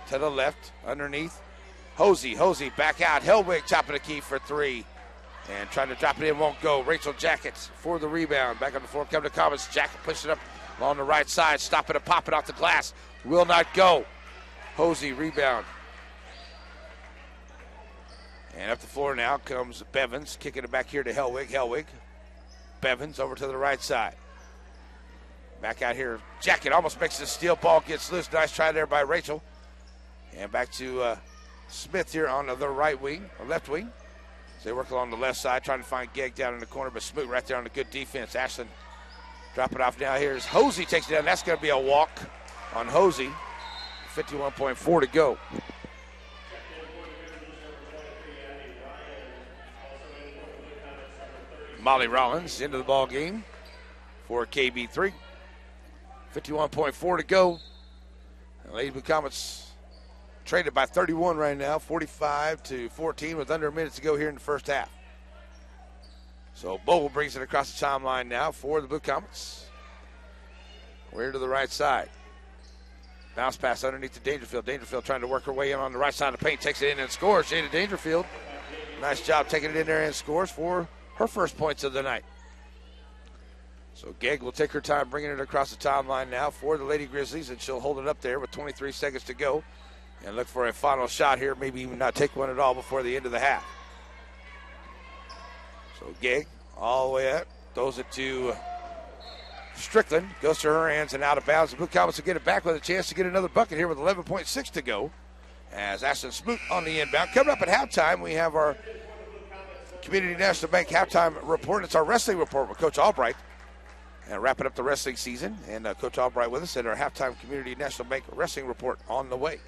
to the left, underneath. Hosey back out. Hellwig top of the key for three. And trying to drop it in, won't go. Rachel Jackets for the rebound. Back on the floor, come to Comets. Jacket push it up along the right side. Stop it and pop it off the glass. Will not go. Hosey rebound. And up the floor now comes Bevins, kicking it back here to Hellwig. Bevins over to the right side. Back out here. Jacket almost makes the steal. Ball gets loose. Nice try there by Rachel. And back to Smith here on the right wing, or left wing. So they work along the left side, trying to find Gegg down in the corner, but Smoot right there on the good defense. Ashland drop it off now. Here's Hosey takes it down. That's going to be a walk on Hosey. 51.4 to go. Molly Rollins into the ball game for KB3. 51.4 to go. And Lady Blue Comets traded by 31 right now, 45-14 with under a minute to go here in the first half. So Bogle brings it across the timeline now for the Blue Comets. We're to the right side. Bounce pass underneath to Dangerfield. Dangerfield trying to work her way in on the right side of the paint. Takes it in and scores. Jada Dangerfield. Nice job taking it in there and scores for her first points of the night. So Gegg will take her time bringing it across the timeline now for the Lady Grizzlies, and she'll hold it up there with 23 seconds to go and look for a final shot here, maybe even not take one at all before the end of the half. So Gegg all the way up, throws it to Strickland, goes to her hands and out of bounds. The Blue Comets will get it back with a chance to get another bucket here with 11.6 to go as Ashton Smoot on the inbound. Coming up at halftime, we have our Community National Bank halftime report. It's our wrestling report with Coach Albright. And wrapping up the wrestling season. And Coach Albright with us at our halftime Community National Bank wrestling report on the way.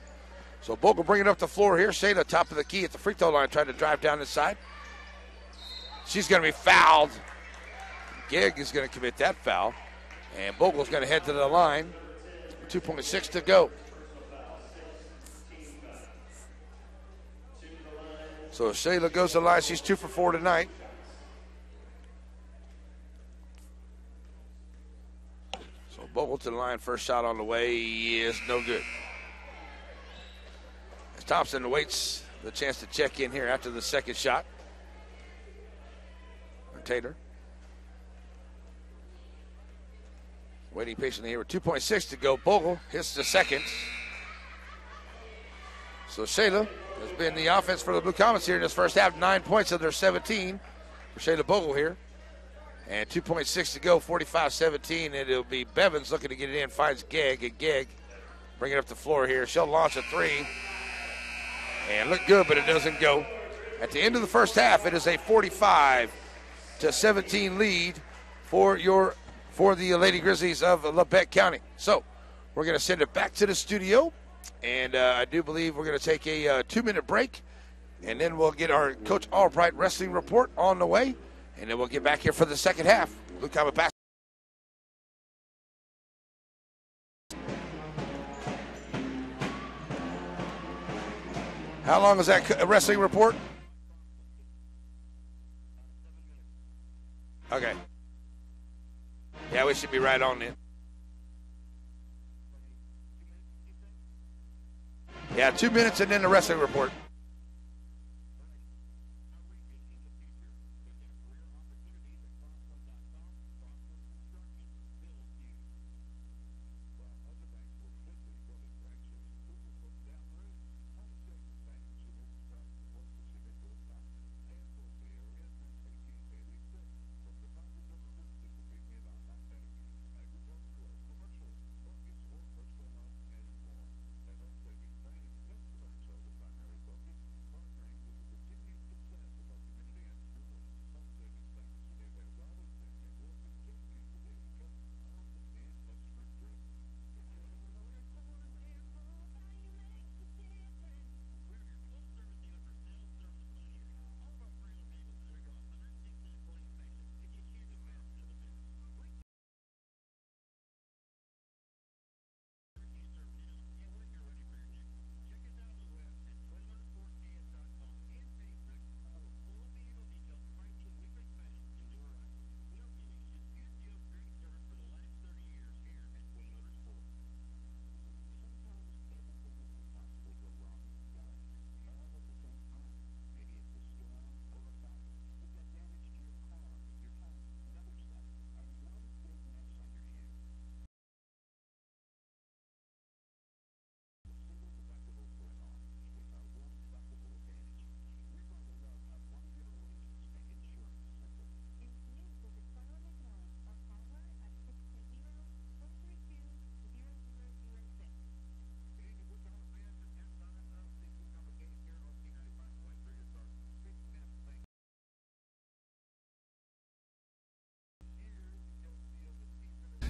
So Bogle bringing up the floor here. Shayna top of the key at the free throw line trying to drive down the side. She's going to be fouled. Gegg is going to commit that foul. And Bogle's going to head to the line. 2.6 to go. So Shayla goes to the line. She's 2 for 4 tonight. Bogle to the line, first shot on the way is no good. Thompson awaits the chance to check in here after the second shot. Taylor waiting patiently here with 2.6 to go. Bogle hits the second. So Shayla has been the offense for the Blue Comets here in this first half. 9 points of their 17 for Shayla Bogle here. And 2.6 to go, 45-17. And it'll be Bevins looking to get it in, finds Gegg, and Gegg bring it up the floor here. She'll launch a three. And look good, but it doesn't go. At the end of the first half, it is a 45-17 lead for the Lady Grizzlies of LaBette County. So we're going to send it back to the studio, and I do believe we're going to take a 2-minute break, and then we'll get our Coach Albright wrestling report on the way, and then we'll get back here for the second half. Blue Comet basketball. How long is that wrestling report? Okay. Yeah, we should be right on then. Yeah, 2 minutes and then the wrestling report.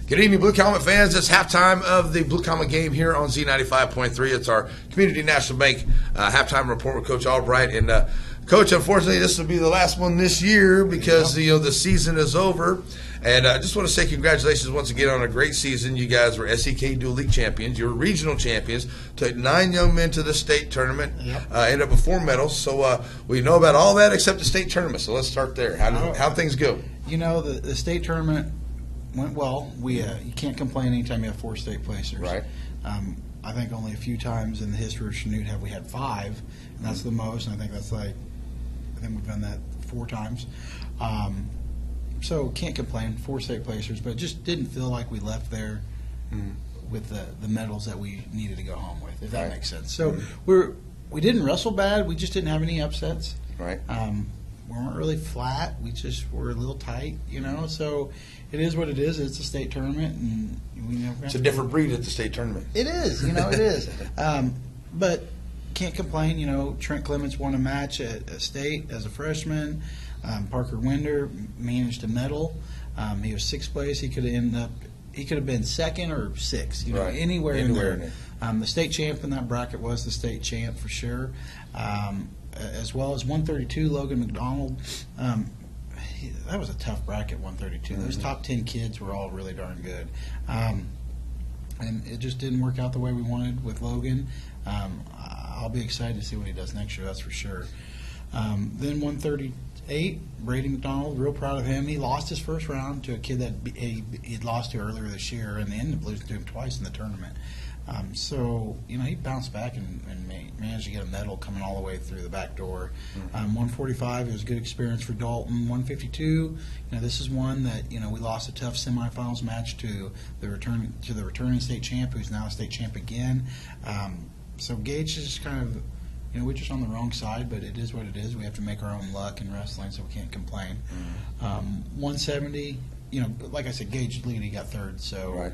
Good evening, Blue Comet fans. It's halftime of the Blue Comet game here on Z95.3. It's our Community National Bank halftime report with Coach Albright. And Coach, unfortunately, this will be the last one this year because the season is over. And I just want to say congratulations once again on a great season. You guys were SEK Dual League champions. You were regional champions. Took 9 young men to the state tournament. Ended up with 4 medals. So we know about all that except the state tournament. So let's start there. How things go? You know, the state tournament went well. You can't complain anytime you have 4 state placers. Right. I think only a few times in the history of Chanute have we had 5, and that's the most. And I think we've done that 4 times. So can't complain, 4 state placers, but it just didn't feel like we left there with the medals that we needed to go home with, if that makes sense. So we didn't wrestle bad. We just didn't have any upsets. Right. We weren't really flat. We just were a little tight, So it is what it is. It's a state tournament, and it's a different breed at the state tournament. It is, it is. But can't complain. Trent Clements won a match at state as a freshman. Parker Winder managed a medal. He was 6th place. He could have been 2nd or 6th. Anywhere in there. The state champ in that bracket was the state champ for sure. As well as 132, Logan McDonald. That was a tough bracket, 132. Those top 10 kids were all really darn good. And it just didn't work out the way we wanted with Logan. I'll be excited to see what he does next year, that's for sure. Then 138, Brady McDonald, real proud of him. He lost his first round to a kid that he'd lost to earlier this year, and they ended up losing to him twice in the tournament. So, he bounced back and managed to get a medal coming all the way through the back door. 145, it was a good experience for Dalton. 152, this is one that, we lost a tough semifinals match to the returning state champ, who's now a state champ again. So Gage is kind of, we're just on the wrong side, but it is what it is. We have to make our own luck in wrestling, so we can't complain. 170, like I said, Gage lead, he got third, so. Right.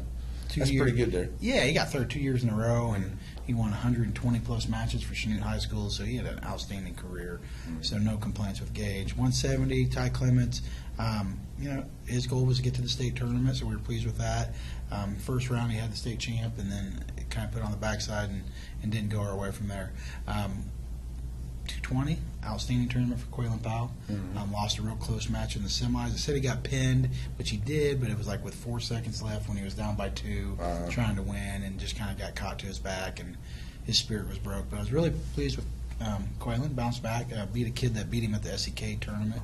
That's pretty good there. Yeah, he got third 2 years in a row, and he won 120-plus matches for Chanute High School, so he had an outstanding career. So no complaints with Gage. 170, Ty Clements, his goal was to get to the state tournament, so we were pleased with that. First round, he had the state champ, and then it kind of put on the backside and didn't go our way from there. 220, outstanding tournament for Quaylen Powell. Lost a real close match in the semis. I said he got pinned, which he did, but it was like with 4 seconds left when he was down by 2, trying to win, and just kind of got caught to his back, and his spirit was broke. But I was really pleased with Quaylen. Bounced back, beat a kid that beat him at the SEK tournament,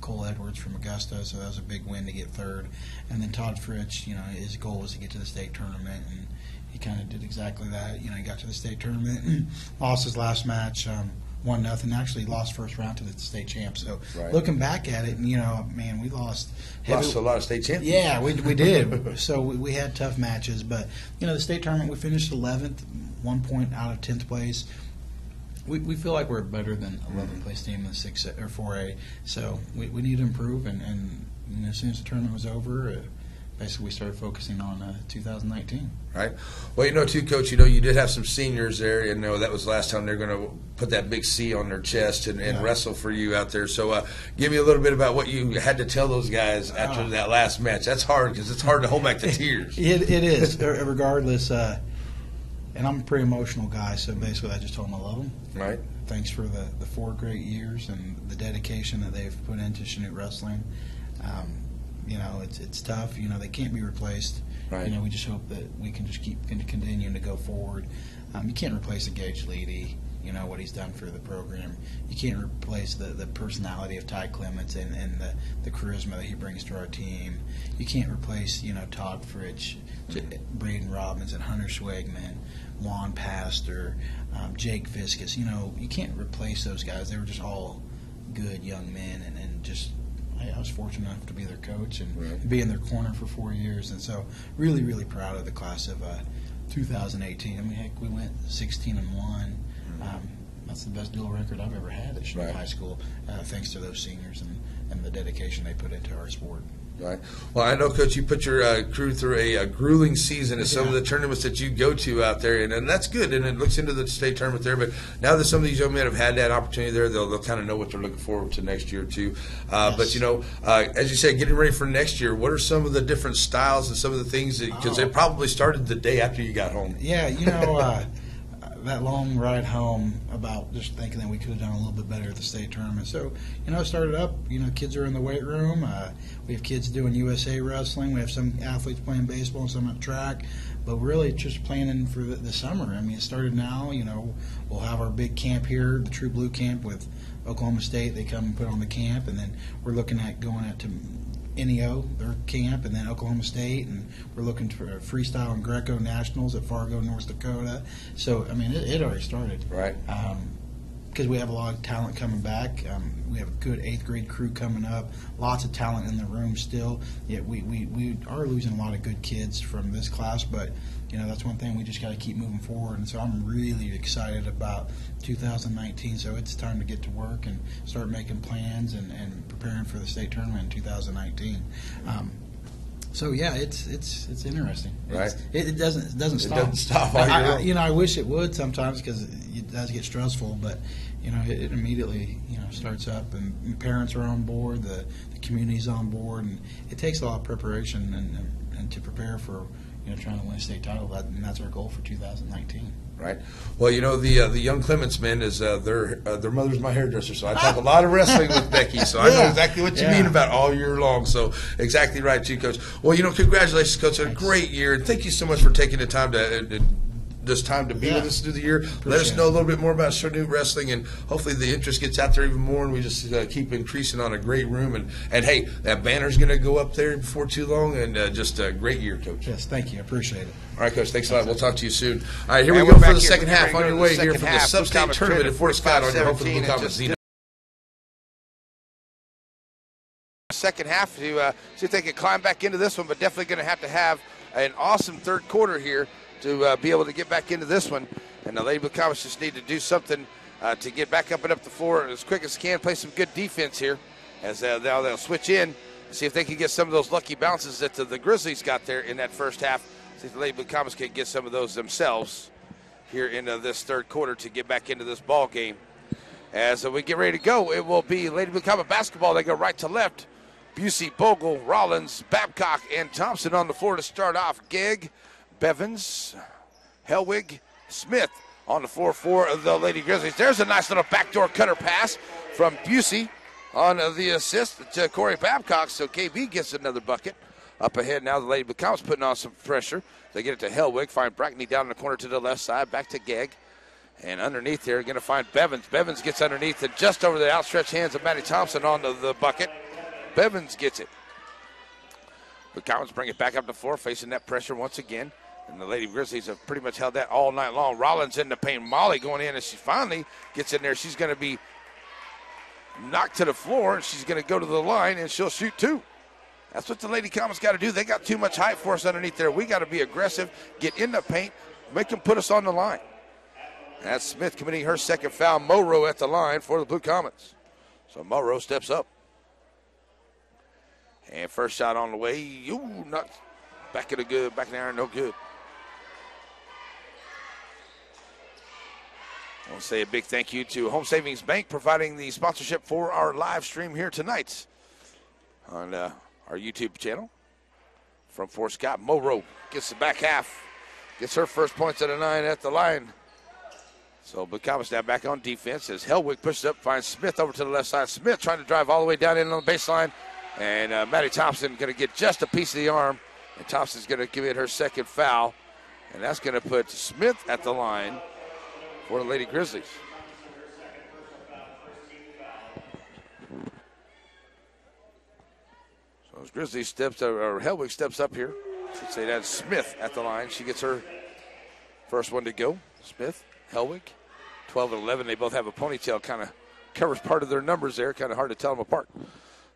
Cole Edwards from Augusta, so that was a big win to get third. And then Todd Fritsch, his goal was to get to the state tournament, and he kind of did exactly that. He got to the state tournament and lost his last match. 1-0. Actually lost first round to the state champ. So looking back at it, and man, we lost a lot of state champions. Yeah, we did. So we had tough matches, but the state tournament we finished 11th, 1 point out of 10th place. We feel like we're better than 11th place team in the 6 or 4A. So we need to improve, and as soon as the tournament was over. Basically, we started focusing on 2019. Right. Well, too, Coach, you did have some seniors there, and that was the last time they're going to put that big C on their chest and wrestle for you out there. So give me a little bit about what you had to tell those guys after that last match. That's hard because it's hard to hold back the tears. It is, regardless. And I'm a pretty emotional guy, so basically I just told them I love them. Right. Thanks for the 4 great years and the dedication that they've put into Chanute wrestling. It's tough. They can't be replaced. Right. We just hope that we can just keep continuing to go forward. You can't replace a Gage Leedy, what he's done for the program. You can't replace the personality of Ty Clements and the charisma that he brings to our team. You can't replace, Todd Fritsch, Braden Robbins, and Hunter Schwegman, Juan Pastor, Jake Viscus. You can't replace those guys. They were just all good young men and just – I was fortunate enough to be their coach and be in their corner for 4 years, and so really, really proud of the class of 2018. I mean, heck, we went 16-1. That's the best dual record I've ever had at Chanute High School, thanks to those seniors and the dedication they put into our sport. Right. Well, I know, Coach, you put your crew through a grueling season at some of the tournaments that you go to out there, and that's good, and it looks into the state tournament there. But now that some of these young men have had that opportunity there, they'll kind of know what they're looking forward to next year, too. But, as you said, getting ready for next year, what are some of the different styles and some of the things because they probably started the day after you got home? Yeah, that long ride home about just thinking that we could have done a little bit better at the state tournament. So, it started up, kids are in the weight room. We have kids doing USA wrestling. We have some athletes playing baseball and some at track. But really just planning for the summer. I mean, it started now. We'll have our big camp here, the True Blue Camp with Oklahoma State. They come and put on the camp. And then we're looking at going out to NEO, their camp, and then Oklahoma State, and we're looking for freestyle and Greco nationals at Fargo, North Dakota. So, I mean, it already started. Right. Because we have a lot of talent coming back. We have a good 8th grade crew coming up. Lots of talent in the room still. Yet we are losing a lot of good kids from this class, but that's one thing we just got to keep moving forward. And so I'm really excited about 2019. So it's time to get to work and start making plans and preparing for the state tournament in 2019. So yeah, it's interesting. Right. It doesn't stop. It doesn't stop. I wish it would sometimes because it does get stressful, but it immediately starts up, and parents are on board, the community's on board, and it takes a lot of preparation and to prepare for trying to win a state title. And that's our goal for 2019. Right. Well, the young Clements men is their mother's my hairdresser, so I talk a lot of wrestling with Becky, so I know exactly what you mean about all year long. So exactly right, too, Coach. Well, congratulations, Coach. It's a great year, and thank you so much for taking the time to this time to be with us through the year. Let us know a little bit more about Chanute Wrestling, and hopefully the interest gets out there even more, and we just keep increasing on a great room. And hey, that banner's going to go up there before too long, and just a great year, Coach. Yes, thank you. I appreciate it. All right, Coach. Thanks a lot. We'll talk to you soon. All right, here we go for the second half. On your way here for the Sub-State Tournament at Fort Scott on your home for the Blue Comets. Second half to see if they can climb back into this one, but definitely going to have an awesome third quarter here to be able to get back into this one. And the Lady Blue Comets just need to do something to get back up and up the floor as quick as can, play some good defense here as now they'll switch in, see if they can get some of those lucky bounces that the Grizzlies got there in that first half. See if the Lady Blue Comets can get some of those themselves here into this third quarter to get back into this ball game. As we get ready to go, it will be Lady Blue Comet basketball. They go right to left. Busey, Bogle, Rollins, Babcock, and Thompson on the floor to start off. Gegg, Bevins, Hellwig, Smith on the floor for the Lady Grizzlies. There's a nice little backdoor cutter pass from Busey on the assist to Corey Babcock, so KB gets another bucket. Up ahead now, the Lady Blue Comets putting on some pressure. They get it to Hellwig, find Brackney down in the corner to the left side, back to Gegg. And underneath there, going to find Bevins. Bevins gets underneath and just over the outstretched hands of Matty Thompson on the bucket. Bevins gets it. The Comets bring it back up the floor, facing that pressure once again. And the Lady Grizzlies have pretty much held that all night long. Rollins in the paint. Molly going in, and she finally gets in there. She's going to be knocked to the floor, and she's going to go to the line, and she'll shoot two. That's what the Lady Comets got to do. They got too much height for us underneath there. We got to be aggressive, get in the paint, make them put us on the line. That's Smith committing her second foul. Morrow at the line for the Blue Comets. So Morrow steps up. And first shot on the way. Ooh, not back in the iron, no good. I want to say a big thank you to Home Savings Bank providing the sponsorship for our live stream here tonight on our YouTube channel. From Fort Scott, Morrow gets the back half, gets her first points at a 9 at the line. So Blue Comets now back on defense as Hellwig pushes up, finds Smith over to the left side. Smith trying to drive all the way down in on the baseline. And Matty Thompson going to get just a piece of the arm. And Thompson's going to give it her second foul. And that's going to put Smith at the line for the Lady Grizzlies. So as Grizzlies steps, or Hellwig steps up here. I should say that's Smith at the line. She gets her first one to go. Smith, Hellwig, 12 and 11. They both have a ponytail, kind of covers part of their numbers there. Kind of hard to tell them apart.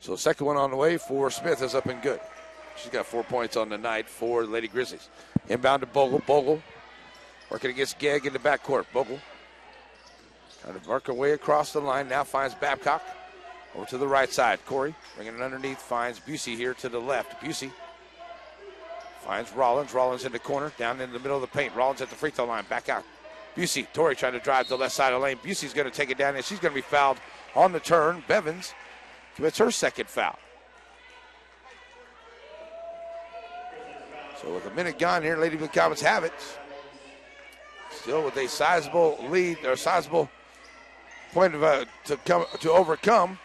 So second one on the way for Smith is up and good. She's got 4 points on the night for the Lady Grizzlies. Inbound to Bogle. Bogle working against Gegg in the backcourt. Bogle trying to work her way across the line. Now finds Babcock over to the right side. Corey bringing it underneath. Finds Busey here to the left. Busey finds Rollins. Rollins in the corner. Down in the middle of the paint. Rollins at the free throw line. Back out. Busey. Torrey trying to drive the left side of the lane. Busey's going to take it down, and she's going to be fouled on the turn. Bevins commits her second foul. So with a minute gone here, Lady Blue Comets have it. Still with a sizable lead, or sizable point of, to overcome.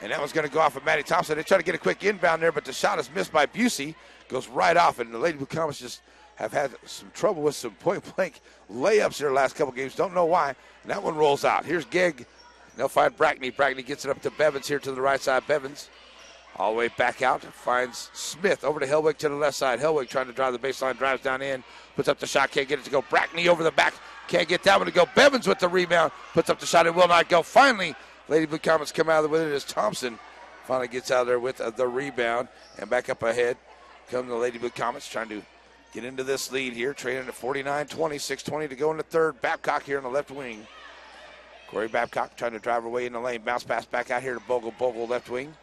And that one's going to go off of Matty Thompson. They try to get a quick inbound there, but the shot is missed by Busey. Goes right off, and the Lady Blue Comets just have had some trouble with some point-blank layups here the last couple games. Don't know why. And that one rolls out. Here's Gegg. They'll find Brackney. Brackney gets it up to Bevins here to the right side. Bevins all the way back out. Finds Smith over to Hellwig to the left side. Hellwig trying to drive the baseline, drives down in, puts up the shot, can't get it to go. Brackney over the back, can't get that one to go. Bevins with the rebound, puts up the shot, it will not go. Finally, Lady Blue Comets come out with it as Thompson finally gets out there with the rebound. And back up ahead come the Lady Blue Comets trying to get into this lead here. Trailing at 49-20, 6:20 to go in the third. Babcock here on the left wing. Corey Babcock trying to drive her way in the lane. Bounce pass back out here to Bogle. Bogle left wing.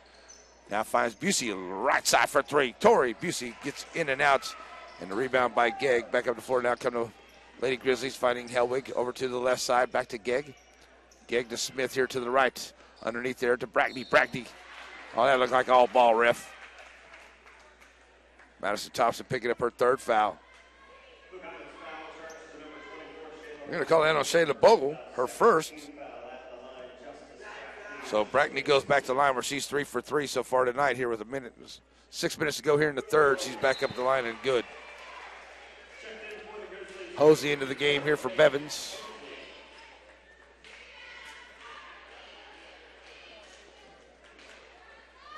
Now finds Busey right side for three. Torrey Busey gets in and out. And the rebound by Gegg. Back up the floor now. Come to Lady Grizzlies finding Hellwig over to the left side. Back to Gegg. Gegg to Smith here to the right. Underneath there to Brackney. Brackney. Oh, that looked like all ball, ref. Madison Thompson picking up her third foul. We're going to call that on Shayla Bogle, her first. So Brackney goes back to the line where she's 3 for 3 so far tonight here with 6 minutes to go here in the third. She's back up the line and good. Hosey into the game here for Bevins.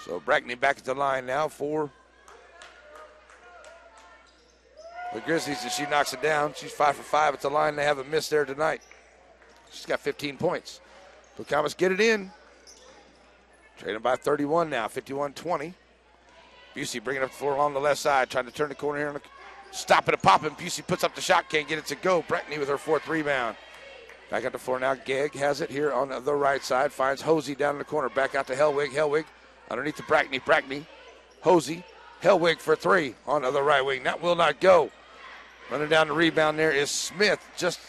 So Brackney back at the line now for the Grizzlies, and she knocks it down. She's 5 for 5 at the line. They haven't missed there tonight. She's got 15 points. The Comets get it in. Trading by 31 now, 51-20. Busey bringing up the floor along the left side, trying to turn the corner here. Stop it, a popping. Busey puts up the shot, can't get it to go. Brackney with her 4th rebound. Back at the floor now. Gegg has it here on the right side. Finds Hosey down in the corner. Back out to Hellwig. Hellwig underneath to Brackney. Brackney, Hosey, Hellwig for 3 on the right wing. That will not go. Running down the rebound there is Smith, just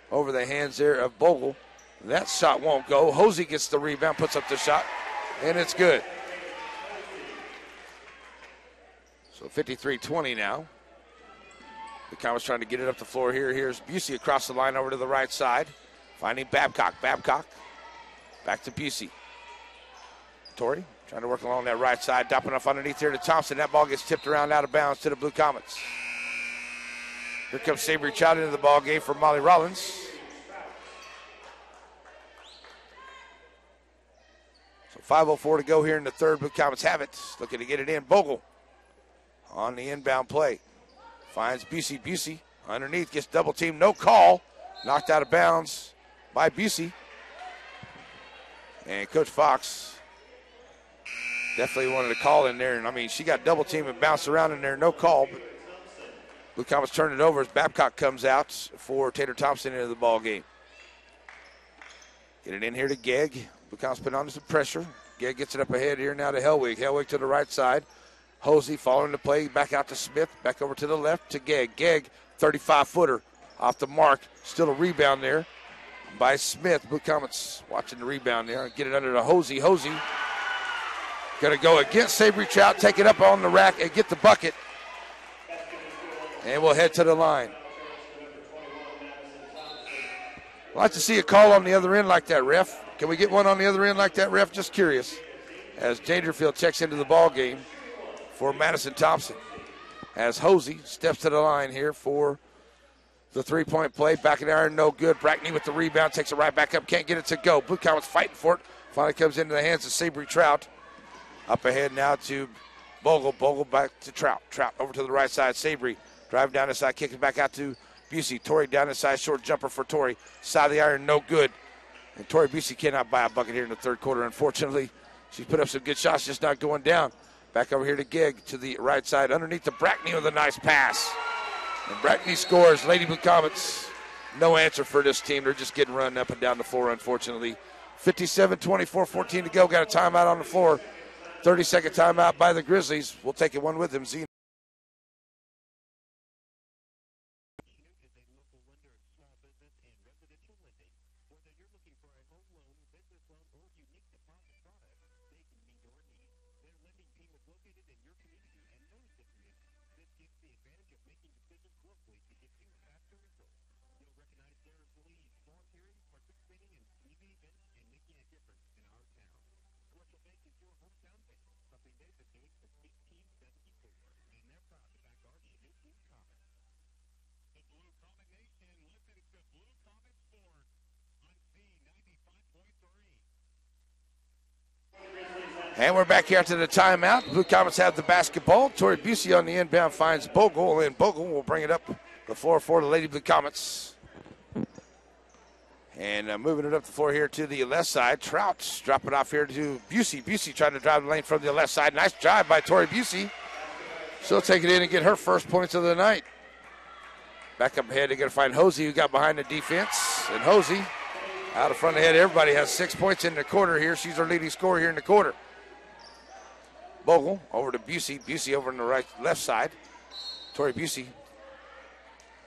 over the hands there of Bogle. That shot won't go. Hosey gets the rebound, puts up the shot, and it's good. So 53-20 now. The Comets trying to get it up the floor here. Here's Busey across the line over to the right side. Finding Babcock. Babcock back to Busey. Torrey trying to work along that right side. Dropping off underneath here to Thompson. That ball gets tipped around out of bounds to the Blue Comets. Here comes Savory Child into the ball game for Molly Rollins. So 5:04 to go here in the third. Blue Comets have it. Looking to get it in. Bogle on the inbound play. Finds Busey. Busey underneath, gets double teamed. No call. Knocked out of bounds by Busey. And Coach Fox definitely wanted to call in there. And I mean, she got double teamed and bounced around in there. No call. But Blue Comets turned it over as Babcock comes out for Taylor Thompson into the ball game. Get it in here to Gegg. Blue Comets put on some pressure. Gegg gets it up ahead here now to Hellwig. Hellwig to the right side. Hosey following the play, back out to Smith, back over to the left to Gegg. Gegg, 35-footer off the mark. Still a rebound there by Smith. Blue Comets watching the rebound there. Get it under to Hosey. Hosey going to go against Savory Trout, take it up on the rack and get the bucket. And we'll head to the line. I'd like to see a call on the other end like that, ref. Can we get one on the other end like that, ref? Just curious. As Dangerfield checks into the ball game for Madison Thompson. As Hosey steps to the line here for the three-point play. Back in the iron, no good. Brackney with the rebound, takes it right back up, can't get it to go. Blue Comets fighting for it. Finally comes into the hands of Savory Trout. Up ahead now to Bogle. Bogle back to Trout. Trout over to the right side. Savory driving down the side, kicking back out to Busey. Torrey down the side, short jumper for Torrey. Side of the iron, no good. And Torrey Busey cannot buy a bucket here in the third quarter. Unfortunately, she's put up some good shots, just not going down. Back over here to Gegg to the right side, underneath to Brackney with a nice pass. And Brackney scores. Lady Blue Comets, no answer for this team. They're just getting run up and down the floor, unfortunately. 57-24, 14 to go. Got a timeout on the floor. 30-second timeout by the Grizzlies. We'll take it one with them. Z. And we're back here after the timeout. Blue Comets have the basketball. Tori Busey on the inbound finds Bogle, and Bogle will bring it up the floor for the Lady Blue Comets. And moving it up the floor here to the left side. Trout dropping off here to Busey. Busey trying to drive the lane from the left side. Nice drive by Tori Busey. She'll take it in and get her first points of the night. Back up ahead, they're going to find Hosey, who got behind the defense. And Hosey out of front of the head. Everybody has 6 points in the quarter here. She's our leading scorer here in the quarter. Bogle over to Busey. Busey over on the left side. Tori Busey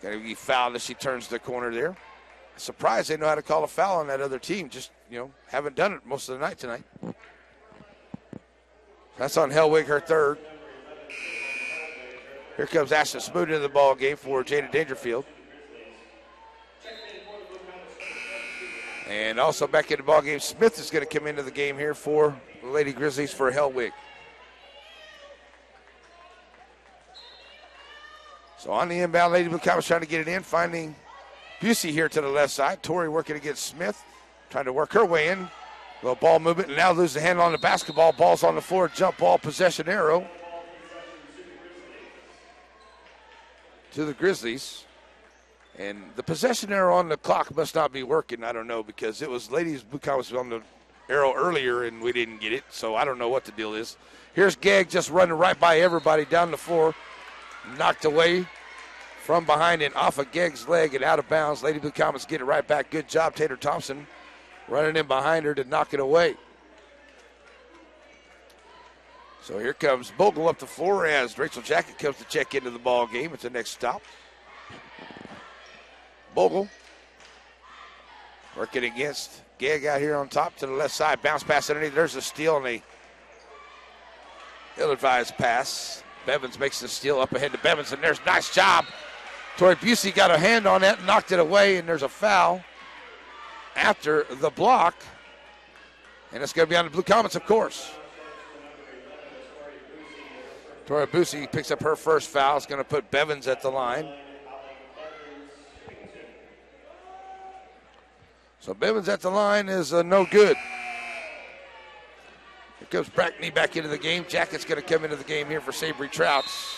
got to be fouled as she turns the corner there. Surprised they know how to call a foul on that other team. Just, haven't done it most of the night tonight. That's on Hellwig, her third. Here comes Ashton Smoot into the ball game for Jada Dangerfield. And also back in the ball game, Smith is going to come into the game here for the Lady Grizzlies for Hellwig. So So on the inbound, Lady Blue Comets trying to get it in, finding Busey here to the left side. Tori working against Smith, trying to work her way in. Little ball movement, and now loses the handle on the basketball. Ball's on the floor, jump ball, possession arrow to the Grizzlies. And the possession arrow on the clock must not be working. I don't know, because it was Ladies Blue Comets on the arrow earlier and we didn't get it, so I don't know what the deal is. Here's Gegg just running right by everybody down the floor, knocked away from behind and off of Gegg's leg and out of bounds. Lady Blue Comets get it right back. Good job, Tater Thompson, running in behind her to knock it away. So here comes Bogle up the floor as Rachel Jacket comes to check into the ball game. It's the next stop. Bogle working against Gegg out here on top to the left side. Bounce pass underneath. There's a steal and a ill-advised pass. Bevins makes the steal up ahead to Bevins, and there's a nice job. Tori Busey got a hand on that and knocked it away, and there's a foul after the block. And it's going to be on the Blue Comets, of course. Tori Busey picks up her first foul. It's going to put Bevins at the line. So Bevins at the line is no good. Here comes Brackney back into the game. Jacket's going to come into the game here for Savory Trouts.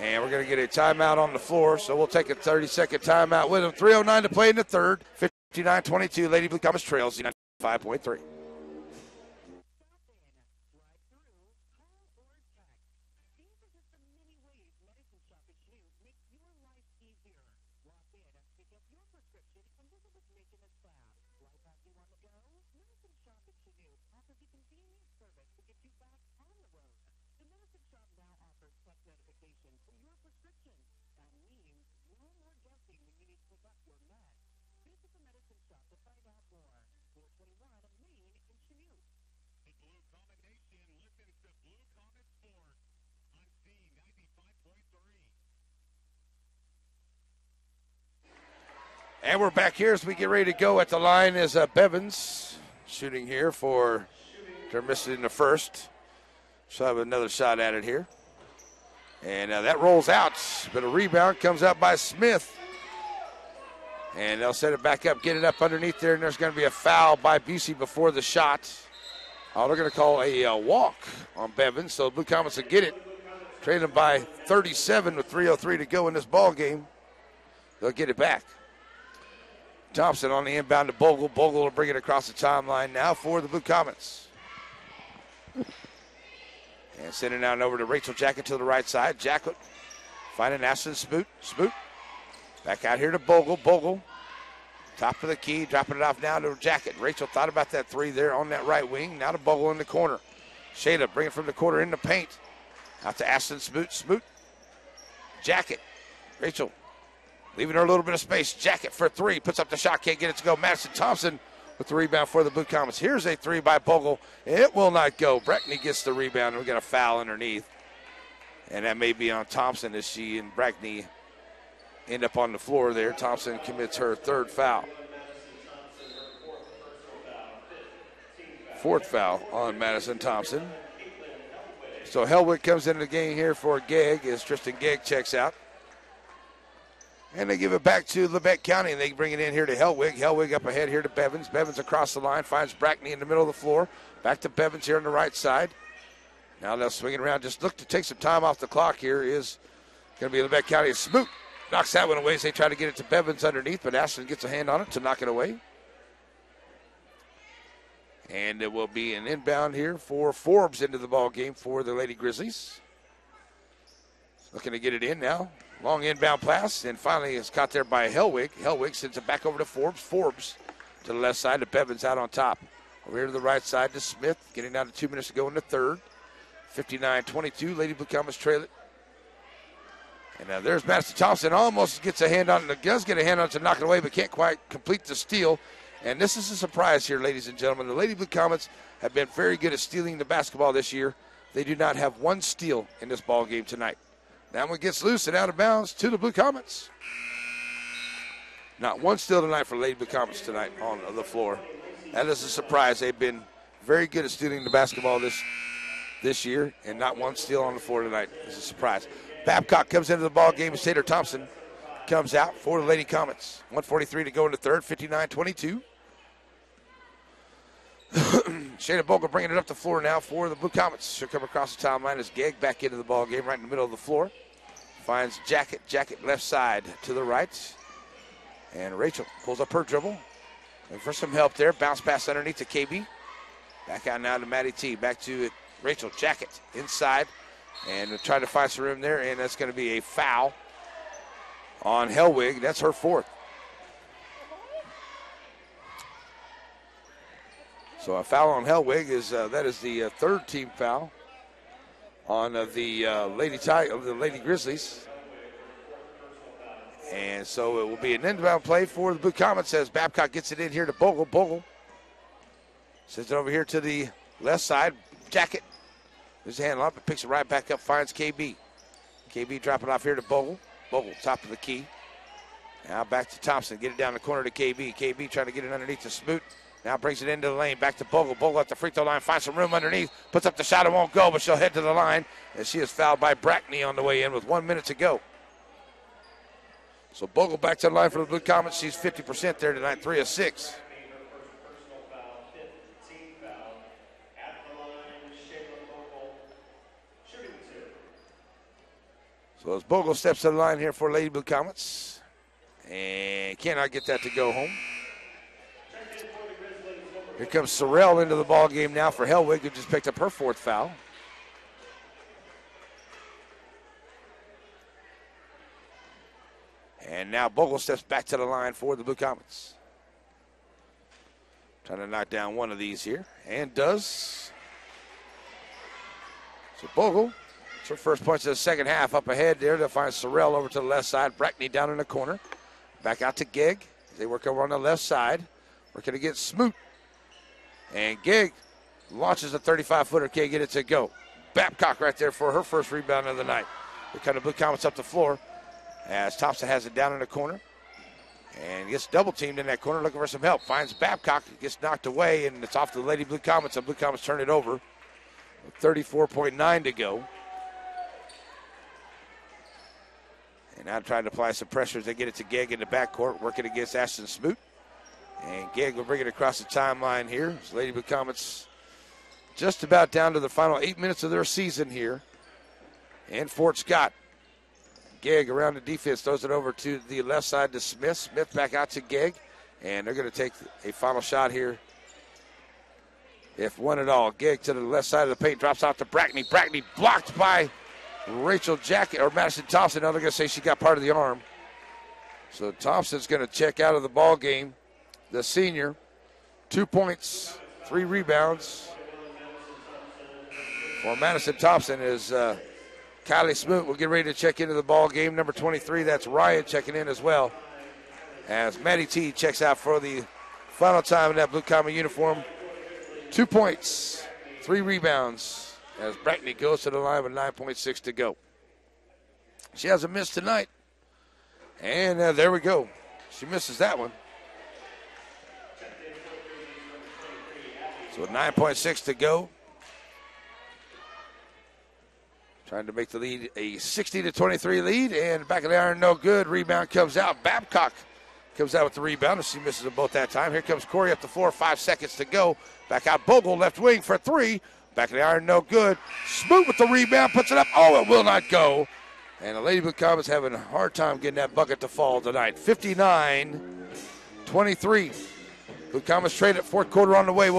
And we're going to get a timeout on the floor, so we'll take a 30-second timeout with them. 3:09 to play in the third. 59-22, Lady Blue Comets trails 5.3. And we're back here as we get ready to go. At the line is Bevins shooting here for, they're missing the first. So have another shot at it here. And that rolls out, but a rebound comes out by Smith. And they'll set it back up, get it up underneath there, and there's going to be a foul by Busey before the shot. Oh, they're going to call a walk on Bevins, so the Blue Comets will get it. Trailing by 37 with 3:03 to go in this ball game. They'll get it back. Thompson on the inbound to Bogle. Bogle will bring it across the timeline now for the Blue Comets. And sending it out over to Rachel Jacket to the right side. Jacket finding Ashton Smoot. Smoot back out here to Bogle. Bogle, top of the key, dropping it off now to Jacket. Rachel thought about that three there on that right wing. Now to Bogle in the corner. Shayla bring it from the corner in the paint. Out to Ashton Smoot. Smoot. Jacket. Rachel leaving her a little bit of space. Jacket for three. Puts up the shot. Can't get it to go. Madison Thompson with the rebound for the Blue Comets. Here's a three by Bogle. It will not go. Brackney gets the rebound. We got a foul underneath. And that may be on Thompson as she and Brackney end up on the floor there. Thompson commits her third foul. Fourth foul on Madison Thompson. So Hellwick comes into the game here for Gegg as Tristan Gegg checks out. And they give it back to LaBette County, and they bring it in here to Hellwig. Hellwig up ahead here to Bevins. Bevins across the line, finds Brackney in the middle of the floor. Back to Bevins here on the right side. Now they'll swing it around. Just look to take some time off the clock here is going to be LaBette County. Smoot knocks that one away as they try to get it to Bevins underneath, but Ashton gets a hand on it to knock it away. And it will be an inbound here for Forbes into the ball game for the Lady Grizzlies. Looking to get it in now. Long inbound pass, and finally it's caught there by Hellwig. Hellwig sends it back over to Forbes. Forbes to the left side to Bevins out on top. Over here to the right side to Smith, getting down to 2 minutes to go in the third. 59-22, Lady Blue Comets trail it. And now there's Madison Thompson, almost gets a hand on it, does get a hand on it to knock it away, but can't quite complete the steal. And this is a surprise here, ladies and gentlemen. The Lady Blue Comets have been very good at stealing the basketball this year. They do not have one steal in this ball game tonight. That one gets loose and out of bounds to the Blue Comets. Not one steal tonight for Lady Blue Comets tonight on the floor. That is a surprise. They've been very good at stealing the basketball this year, and not one steal on the floor tonight. It's a surprise. Babcock comes into the ball game. Tater Thompson comes out for the Lady Comets. 1:43 to go in the third, 59-22. Shayna Bogle bringing it up the floor now for the Blue Comets. She'll come across the timeline as Gegg back into the ball game right in the middle of the floor. Finds Jacket. Jacket left side to the right. And Rachel pulls up her dribble. And for some help there, bounce pass underneath to KB. Back out now to Maddie T. Back to Rachel. Jacket inside. And trying to find some room there. And that's going to be a foul on Hellwig. That's her fourth. So a foul on Hellwig is that is the third team foul on the Lady Grizzlies. And so it will be an inbound play for the Blue Comets as Babcock gets it in here to Bogle. Bogle sends it over here to the left side. Jacket. There's a handle up. It picks it right back up. Finds KB. KB dropping off here to Bogle. Bogle, top of the key. Now back to Thompson. Get it down the corner to KB. KB trying to get it underneath to Smoot. Now brings it into the lane. Back to Bogle. Bogle at the free throw line. Finds some room underneath. Puts up the shot. It won't go, but she'll head to the line as she is fouled by Brackney on the way in with 1 minute to go. So Bogle back to the line for the Blue Comets. She's 50% there tonight, 3 of 6. So as Bogle steps to the line here for Lady Blue Comets, and cannot get that to go home. Here comes Sorrell into the ball game now for Hellwig, who just picked up her fourth foul. And now Bogle steps back to the line for the Blue Comets. Trying to knock down one of these here, and does. So Bogle, it's her first points of the second half. Up ahead there to find Sorrell over to the left side. Brackney down in the corner. Back out to Gegg. They work over on the left side. Working against Smoot. And Gegg launches a 35-footer. Can't get it to go. Babcock right there for her first rebound of the night. They kind of Blue Comets up the floor as Thompson has it down in the corner. And gets double-teamed in that corner looking for some help. Finds Babcock. Gets knocked away, and it's off to the Lady Blue Comets. And Blue Comets turn it over. With 34.9 to go. And now trying to apply some pressure as they get it to Gegg in the backcourt, working against Ashton Smoot. And Gegg will bring it across the timeline here. So Lady Blue Comets just about down to the final 8 minutes of their season here in Fort Scott. Gegg around the defense throws it over to the left side to Smith. Smith back out to Gegg. And they're going to take a final shot here, if one at all. Gegg to the left side of the paint, drops out to Brackney. Brackney blocked by Rachel Jacket, or Madison Thompson. Now they're going to say she got part of the arm. So Thompson's going to check out of the ball game. The senior, 2 points, 3 rebounds for Madison Thompson is Kylie Smoot will get ready to check into the ball game. Number 23, that's Ryan checking in as well. As Maddie T checks out for the final time in that Blue Comet uniform. 2 points, 3 rebounds as Brackney goes to the line with 9.6 to go. She hasn't missed tonight. And there we go. She misses that one. So with 9.6 to go. Trying to make the lead a 60-23 lead. And back of the iron, no good. Rebound comes out. Babcock comes out with the rebound. She misses them both that time. Here comes Corey up the floor. 5 seconds to go. Back out Bogle, left wing for 3. Back of the iron, no good. Smoot with the rebound, puts it up. Oh, it will not go. And the Lady Blue Comets having a hard time getting that bucket to fall tonight. 59-23. Blue Comets trade at fourth quarter on the way.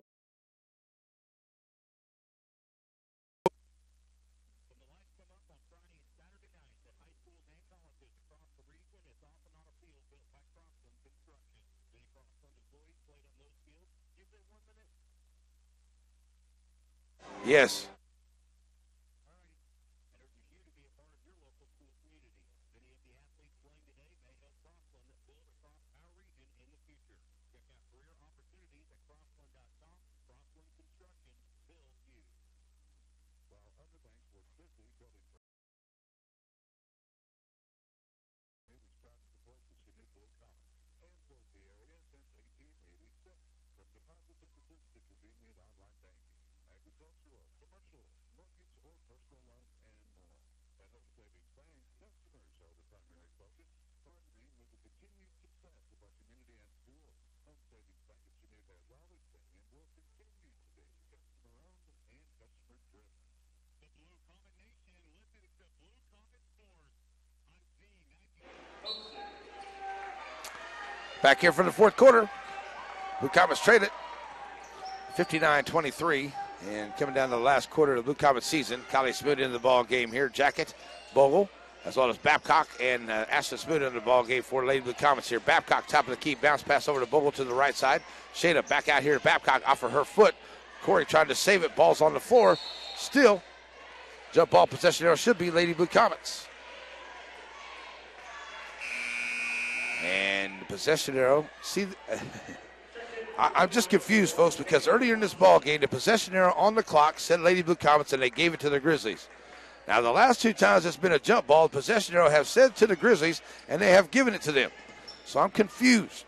Yes. Back here for the fourth quarter. Blue Comets trade it. 59-23. And coming down to the last quarter of the Blue Comets season, Kylie Smoot into the ball game here. Jacket, Bogle, as well as Babcock and Ashton Smoot into the ball game for Lady Blue Comets here. Babcock, top of the key, bounce pass over to Bogle to the right side. Shayna back out here to Babcock off of her foot. Corey trying to save it. Ball's on the floor. Still, jump ball possession arrow should be Lady Blue Comets. And the possession arrow, see, I'm just confused, folks, because earlier in this ball game, the possession arrow on the clock said Lady Blue Comets, and they gave it to the Grizzlies. Now, the last two times it's been a jump ball, the possession arrow have said to the Grizzlies, and they have given it to them. So I'm confused.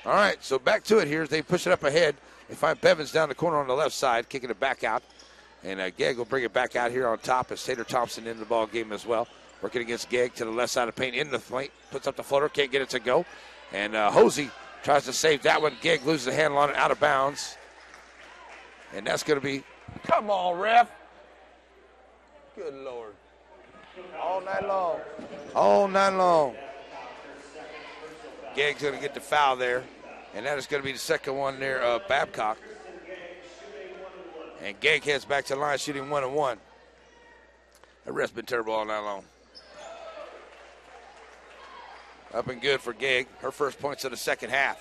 All right, so back to it here as they push it up ahead. They find Bevins down the corner on the left side, kicking it back out. And Gegg will bring it back out here on top as Tater Thompson in the ball game as well. Working against Gegg to the left side of the paint, in the flank, puts up the floater, can't get it to go. And Hosey tries to save that one. Gegg loses the handle on it, out of bounds. And that's going to be, come on, ref. Good Lord. All night long. All night long. Gegg's going to get the foul there. And that is going to be the second one there, Babcock. And Gegg heads back to the line, shooting 1-1. That ref's been terrible all night long. Up and good for Gegg. Her first points of the second half.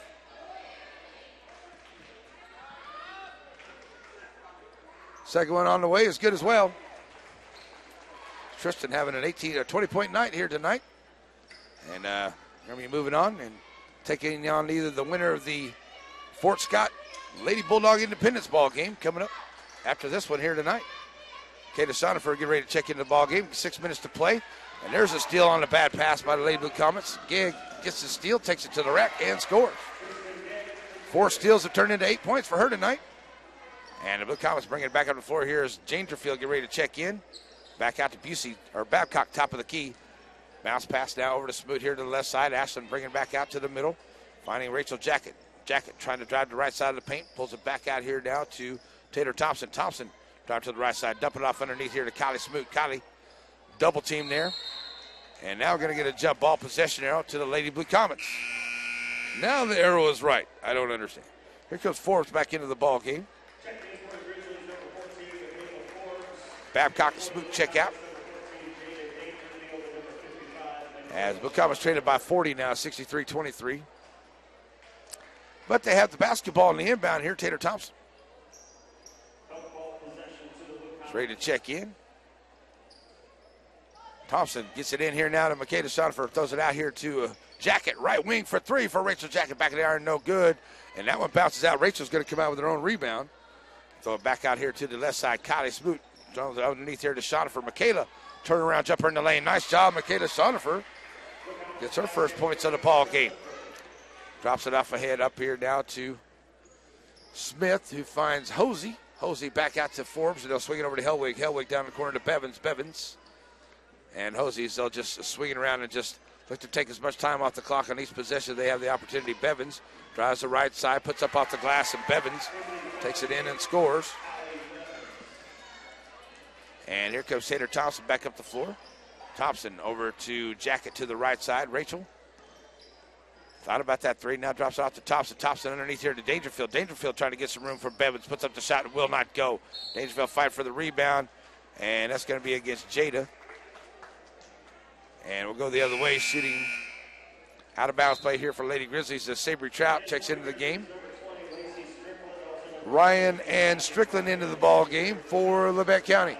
Second one on the way is good as well. Tristan having an 18 or 20-point night here tonight. And we're going to be moving on and taking on either the winner of the Fort Scott Lady Bulldog Independence ball game coming up after this one here tonight. Kata Shonifer getting ready to check into the ball game. 6 minutes to play. And there's a steal on the bad pass by the Lady Blue Comets. Gegg gets the steal, takes it to the rack, and scores. 4 steals have turned into 8 points for her tonight. And the Blue Comets bringing it back up the floor here as Dangerfield get ready to check in. Back out to Busey, or Babcock, top of the key. Bounce pass now over to Smoot here to the left side. Ashton bringing it back out to the middle. Finding Rachel Jacket. Jacket trying to drive to the right side of the paint. Pulls it back out here now to Tater Thompson. Thompson drive to the right side. Dump it off underneath here to Kylie Smoot. Kylie double team there. And now we're going to get a jump ball possession arrow to the Lady Blue Comets. Now the arrow is right. I don't understand. Here comes Forbes back into the ball game. Babcock and Smoot check out. As Blue Comets traded by 40 now, 63-23. But they have the basketball in the inbound here, Tater Thompson. He's ready to check in. Thompson gets it in here now to Makeda Shonifer. Throws it out here to Jacket. Right wing for 3 for Rachel Jacket. Back of the iron, no good. And that one bounces out. Rachel's going to come out with her own rebound. Throw it back out here to the left side. Kylie Smoot. Throws it underneath here to Shonifer. Makeda, turn around, jumper in the lane. Nice job, Makeda Shonifer. Gets her first points of the ball game. Drops it off ahead up here now to Smith, who finds Hosey. Hosey back out to Forbes, and they'll swing it over to Hellwig. Hellwig down the corner to Bevins. Bevins. And Hosey's, they'll just swing it around and just look to take as much time off the clock on each possession. They have the opportunity. Bevins drives the right side, puts up off the glass, and Bevins takes it in and scores. And here comes Tater Thompson back up the floor. Thompson over to Jacket to the right side. Rachel thought about that 3. Now drops it off to Thompson. Thompson underneath here to Dangerfield. Dangerfield trying to get some room for Bevins. Puts up the shot and will not go. Dangerfield fight for the rebound. And that's going to be against Jada. And we'll go the other way, shooting out of bounds play here for Lady Grizzlies as Sabry Trout checks into the game. Ryan and Strickland into the ball game for LaBette County.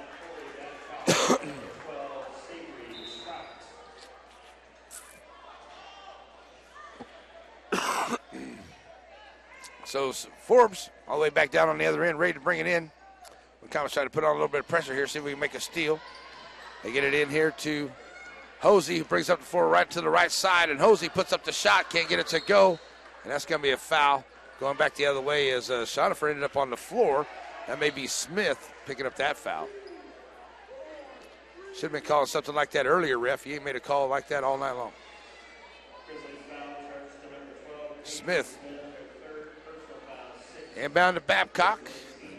So Forbes all the way back down on the other end, ready to bring it in. We're kind of trying to put on a little bit of pressure here, see if we can make a steal. They get it in here to Hosey, who brings up the floor right to the right side, and Hosey puts up the shot, can't get it to go, and that's going to be a foul. Going back the other way as Shonifer ended up on the floor. That may be Smith picking up that foul. Should have been calling something like that earlier, ref. He ain't made a call like that all night long. Smith Inbound to Babcock.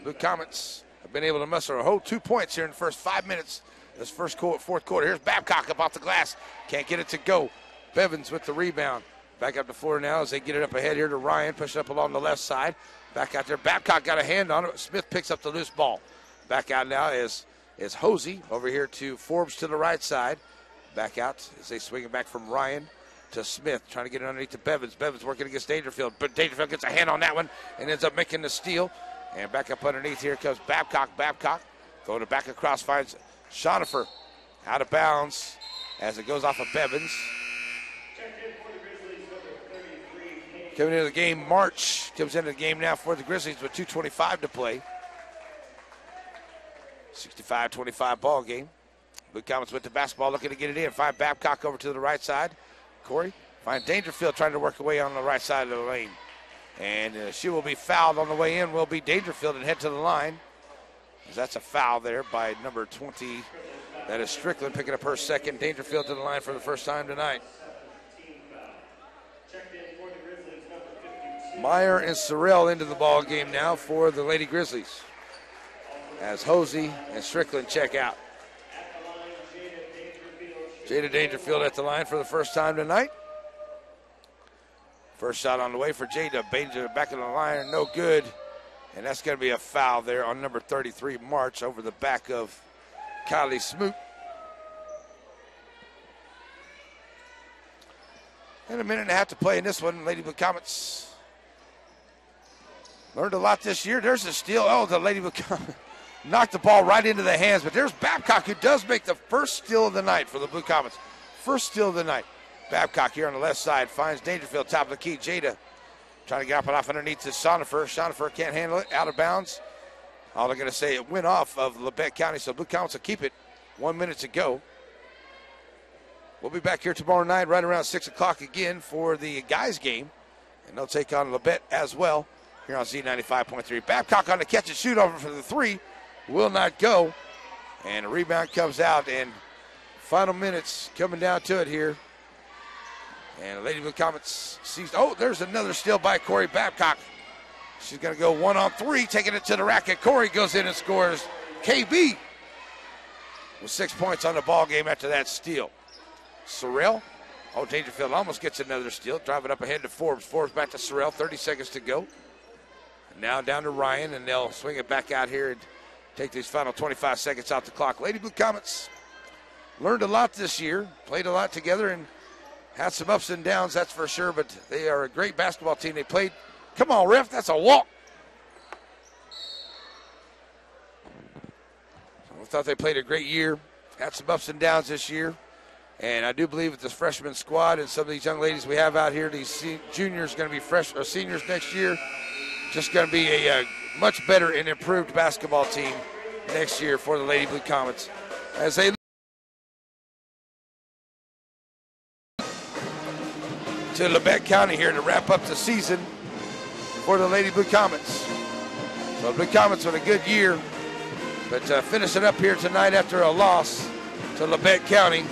Blue Comets have been able to muster a whole 2 points here in the first 5 minutes. This fourth quarter. Here's Babcock up off the glass. Can't get it to go. Bevins with the rebound. Back up the floor now as they get it up ahead here to Ryan. Push it up along the left side. Back out there. Babcock got a hand on it. Smith picks up the loose ball. Back out now is Hosey over here to Forbes to the right side. Back out as they swing it back from Ryan to Smith, trying to get it underneath to Bevins. Bevins working against Dangerfield, but Dangerfield gets a hand on that one and ends up making the steal. And back up underneath here comes Babcock. Babcock throwing it back across, finds Schonifer out of bounds as it goes off of Bevins. Coming into the game, March comes into the game now for the Grizzlies with 2:25 to play. 65-25 ball game. Blue Comets with the basketball, looking to get it in. Find Babcock over to the right side. Corey, find Dangerfield trying to work away on the right side of the lane. And she will be fouled on the way in, will be Dangerfield, and head to the line. That's a foul there by number 20. That is Strickland picking up her second. Dangerfield to the line for the first time tonight. Meyer and Sorrell into the ball game now for the Lady Grizzlies, as Hosey and Strickland check out. Jada Dangerfield at the line for the first time tonight. First shot on the way for Jada. Banger back in the line, no good. And that's going to be a foul there on number 33, March, over the back of Kylie Smoot. And a minute and a half to play in this one. Lady Blue Comets learned a lot this year. There's a steal. Oh, the Lady Blue Comets knocked the ball right into the hands. But there's Babcock, who does make the first steal of the night for the Blue Comets. First steal of the night. Babcock here on the left side finds Dangerfield, top of the key. Jada trying to get up and off underneath to Schonifer. Schonifer can't handle it. Out of bounds. All they're going to say, it went off of LaBette County, so Blue Comets will keep it. 1 minute to go. We'll be back here tomorrow night right around 6 o'clock again for the guys game. And they'll take on LaBette as well here on Z95.3. Babcock on the catch and shoot over for the three. Will not go. And a rebound comes out. And final minutes coming down to it here. And Lady Blue Comets sees, oh, there's another steal by Corey Babcock. She's going to go 1-on-3, taking it to the racket. Corey goes in and scores. KB with 6 points on the ball game after that steal. Sorrell, oh, Dangerfield almost gets another steal. Drive it up ahead to Forbes. Forbes back to Sorrell, 30 seconds to go. And now down to Ryan, and they'll swing it back out here and take these final 25 seconds off the clock. Lady Blue Comets learned a lot this year, played a lot together, and had some ups and downs, that's for sure, but they are a great basketball team. They played, come on, ref, that's a walk. I thought they played a great year, had some ups and downs this year, and I do believe that this freshman squad and some of these young ladies we have out here, these juniors going to be seniors next year, just going to be a much better and improved basketball team next year for the Lady Blue Comets. As they to LaBette County here to wrap up the season for the Lady Blue Comets. So Blue Comets with a good year, but finishing up here tonight after a loss to LaBette County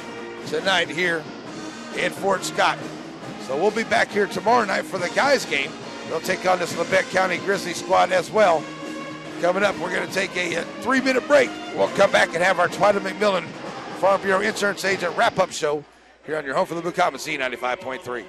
tonight here in Fort Scott. So we'll be back here tomorrow night for the guys game. They'll take on this LaBette County Grizzly squad as well. Coming up, we're going to take a 3-minute break. We'll come back and have our Twyla McMillan Farm Bureau Insurance Agent wrap-up show here on your home for the Blue Comets, Z95.3.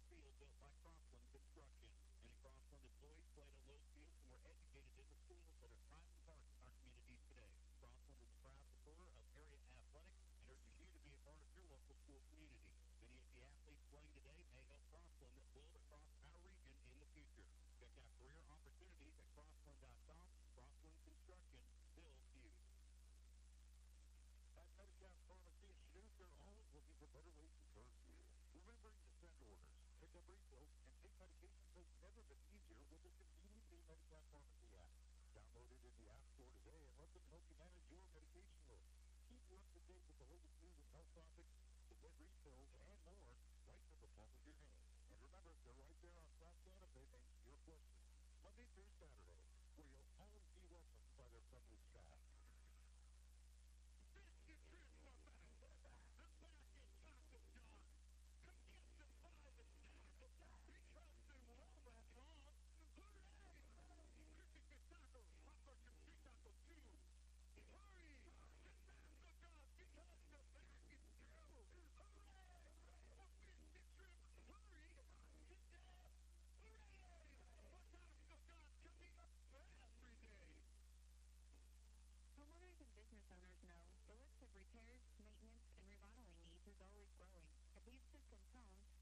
Many of the athletes playing today may help Crossland build better way to serve you. Remembering to send orders, pick up refills, and take medications has never been easier with the convenient Medicare Pharmacy app. Download it in the App Store today and let them help you manage your medication list. Keep you up to date with the latest news and health topics, to get refills, and more right from the palm of your hand. And remember, they're right there on South Santa Fe to answer your questions. Monday through Saturday, where you'll always be welcomed by their friendly staff. Biscuit trips are back. The basket taco jar. Come get some pies and snacks because they won't last long. Hooray! Crispy fish tacos, popcorn chip taco too. Hurry! Get taco jars because the back is through. Hooray! For biscuit trips, hurry! Get down. Hooray! For taco jars coming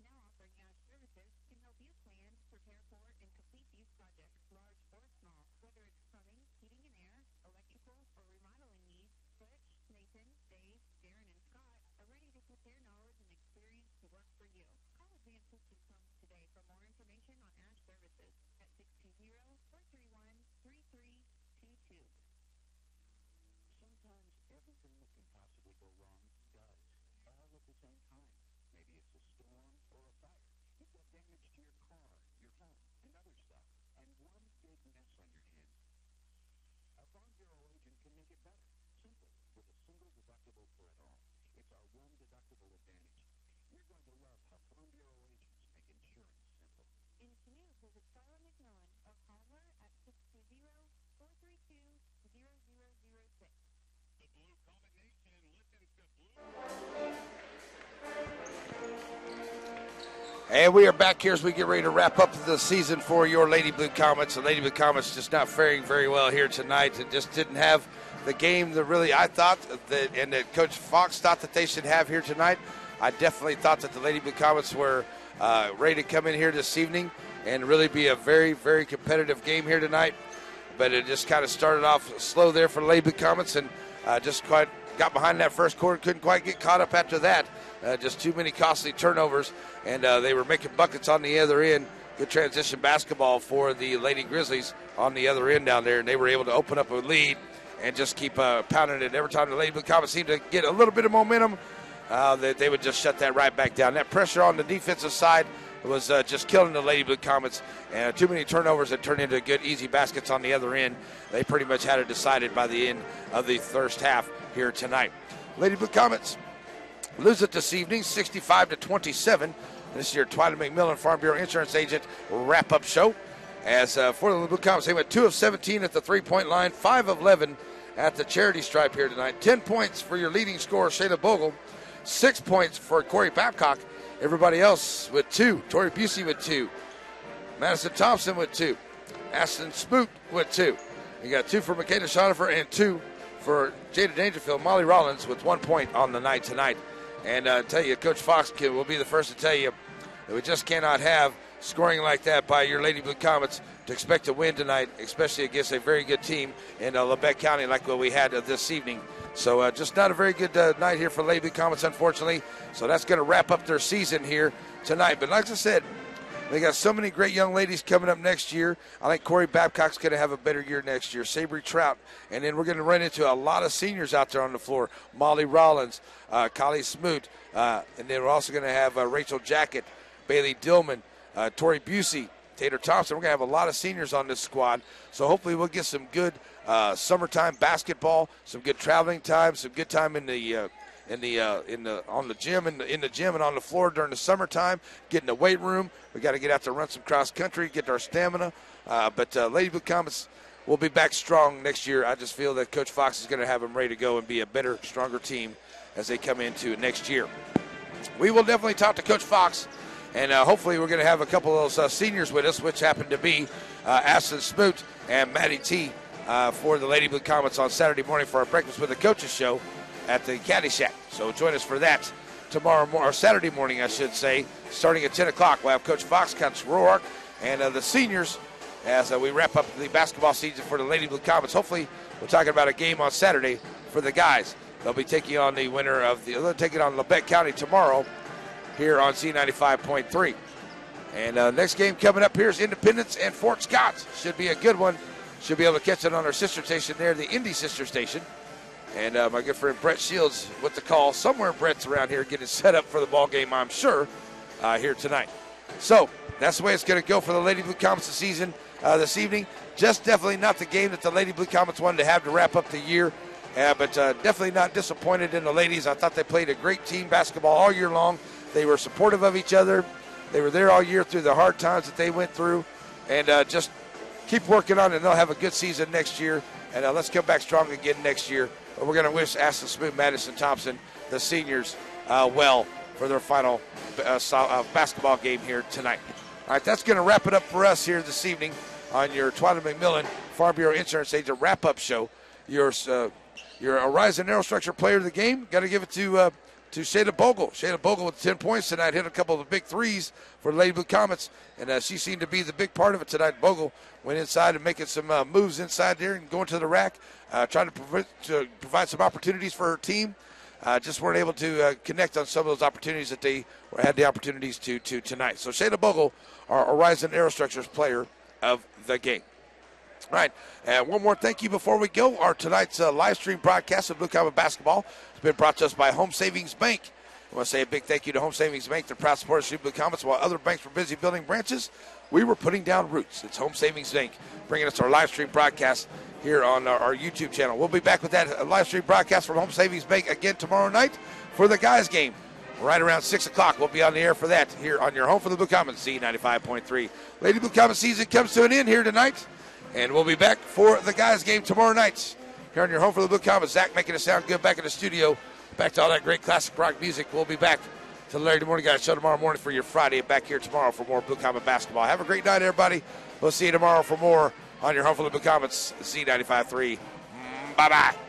up for every day. Homeowners and business owners know the list of repairs, maintenance, and remodeling needs is always growing. Advanced Systems Homes, now offering Ash Services, can help you plan, prepare for, and complete these projects, large or small. Whether it's plumbing, heating and air, electrical, or remodeling needs, Butch, Nathan, Dave, Darren, and Scott are ready to put their knowledge and experience to work for you. Call Advanced Systems Homes today for more information on Ash Services at 620-431-3322. Sometimes everything that can possibly go wrong does, all at the same time. Maybe it's a storm or a fire. You've got damage to your car, your home, and other stuff, and one big mess on your hands. A Farm Bureau agent can make it better, simple, with a single deductible for it all. It's our one deductible advantage. You're going to love how Farm Bureau agents make insurance simple. And to you, visit Starla McMillan or call her at 620-432-0006. The Blue Comet Nation listens to Blue. And we are back here as we get ready to wrap up the season for your Lady Blue Comets. The Lady Blue Comets just not faring very well here tonight and just didn't have the game that really I thought that, and that Coach Fox thought that they should have here tonight. I definitely thought that the Lady Blue Comets were ready to come in here this evening and really be a very, very competitive game here tonight. But it just kind of started off slow there for the Lady Blue Comets and just quite got behind that first quarter, couldn't quite get caught up after that. Just too many costly turnovers, and they were making buckets on the other end. Good transition basketball for the Lady Grizzlies on the other end down there, and they were able to open up a lead and just keep pounding it. Every time the Lady Blue Comets seemed to get a little bit of momentum, they would just shut that right back down. That pressure on the defensive side was just killing the Lady Blue Comets, and too many turnovers that turned into good, easy baskets on the other end. They pretty much had it decided by the end of the first half here tonight. Lady Blue Comets lose it this evening, 65-27. This is your Twyla McMillan Farm Bureau Insurance Agent wrap-up show. As for the Blue Comets, they went 2 of 17 at the three-point line, 5 of 11 at the charity stripe here tonight. 10 points for your leading scorer, Shayla Bogle. 6 points for Corey Babcock. Everybody else with 2. Tori Busey with 2. Madison Thompson with 2. Ashton Smoot with 2. You got 2 for Makeda Schonifer and 2 for Jada Dangerfield. Molly Rollins with 1 point on the night tonight. And I tell you, Coach Fox will be the first to tell you that we just cannot have scoring like that by your Lady Blue Comets to expect to win tonight, especially against a very good team in LaBette County like what we had this evening. So just not a very good night here for Lady Blue Comets, unfortunately. So that's going to wrap up their season here tonight. But like I said, they got so many great young ladies coming up next year. I think Corey Babcock's going to have a better year next year. Sabri Trout. And then we're going to run into a lot of seniors out there on the floor. Molly Rollins, Kylie Smoot. And then we're also going to have Rachel Jackett, Bailey Dillman, Tori Busey, Tater Thompson. We're going to have a lot of seniors on this squad. So hopefully we'll get some good summertime basketball, some good traveling time, some good time in the gym and on the floor during the summertime, get in the weight room. We got to get out to run some cross country, get our stamina. But Lady Blue Comets will be back strong next year. I just feel that Coach Fox is going to have them ready to go and be a better, stronger team as they come into next year. We will definitely talk to Coach Fox, and hopefully we're going to have a couple of those seniors with us, which happen to be Ashton Smoot and Maddie T for the Lady Blue Comets on Saturday morning for our Breakfast with the Coaches show at the Caddy Shack. So join us for that or Saturday morning, I should say, starting at 10 o'clock. We'll have Coach Fox, Coach Roark, and the seniors as we wrap up the basketball season for the Lady Blue Comets. Hopefully, we're talking about a game on Saturday for the guys. They'll be taking on the winner of they'll take it on LaBette County tomorrow here on Z95.3. And next game coming up here is Independence and Fort Scott. Should be a good one. Should be able to catch it on our sister station there, the Indy sister station. And my good friend Brett Shields with the call. Somewhere Brett's around here getting set up for the ball game, I'm sure, here tonight. So that's the way it's going to go for the Lady Blue Comets this evening. Just definitely not the game that the Lady Blue Comets wanted to have to wrap up the year. But definitely not disappointed in the ladies. I thought they played a great team basketball all year long. They were supportive of each other. They were there all year through the hard times that they went through. And just keep working on it, and they'll have a good season next year. And let's come back strong again next year. But we're going to wish Aston Smoot, Madison Thompson, the seniors, well for their final basketball game here tonight. All right, that's going to wrap it up for us here this evening on your Twyla McMillan Farm Bureau Insurance Agent wrap-up show. Your Horizon Aerostructure player of the game, got to give it to Shayla Bogle. Shayla Bogle with 10 points tonight, hit a couple of the big threes for the Lady Blue Comets, and she seemed to be the big part of it tonight. Bogle went inside and making some moves inside there and going to the rack, trying to provide some opportunities for her team. Just weren't able to connect on some of those opportunities that they had the opportunities to tonight. So Shayla Bogle, our Horizon Aerostructures player of the game. All right, and one more thank you before we go. Our tonight's live stream broadcast of Blue Comet basketball has been brought to us by Home Savings Bank. I want to say a big thank you to Home Savings Bank. They're proud supporters of Blue Comets. While other banks were busy building branches, we were putting down roots. It's Home Savings Bank bringing us our live stream broadcast here on our YouTube channel. We'll be back with that live stream broadcast from Home Savings Bank again tomorrow night for the guys game. Right around 6 o'clock, we'll be on the air for that here on your home for the Blue Comets, Z95.3. Lady Blue Comet season comes to an end here tonight. And we'll be back for the guys' game tomorrow night. Here on your home for the Blue Comets. Zach making it sound good back in the studio. Back to all that great classic rock music. We'll be back to the Larry Morning Guys show tomorrow morning for your Friday. Back here tomorrow for more Blue Comet basketball. Have a great night, everybody. We'll see you tomorrow for more on your home for the Blue Comets, Z95.3. Bye-bye.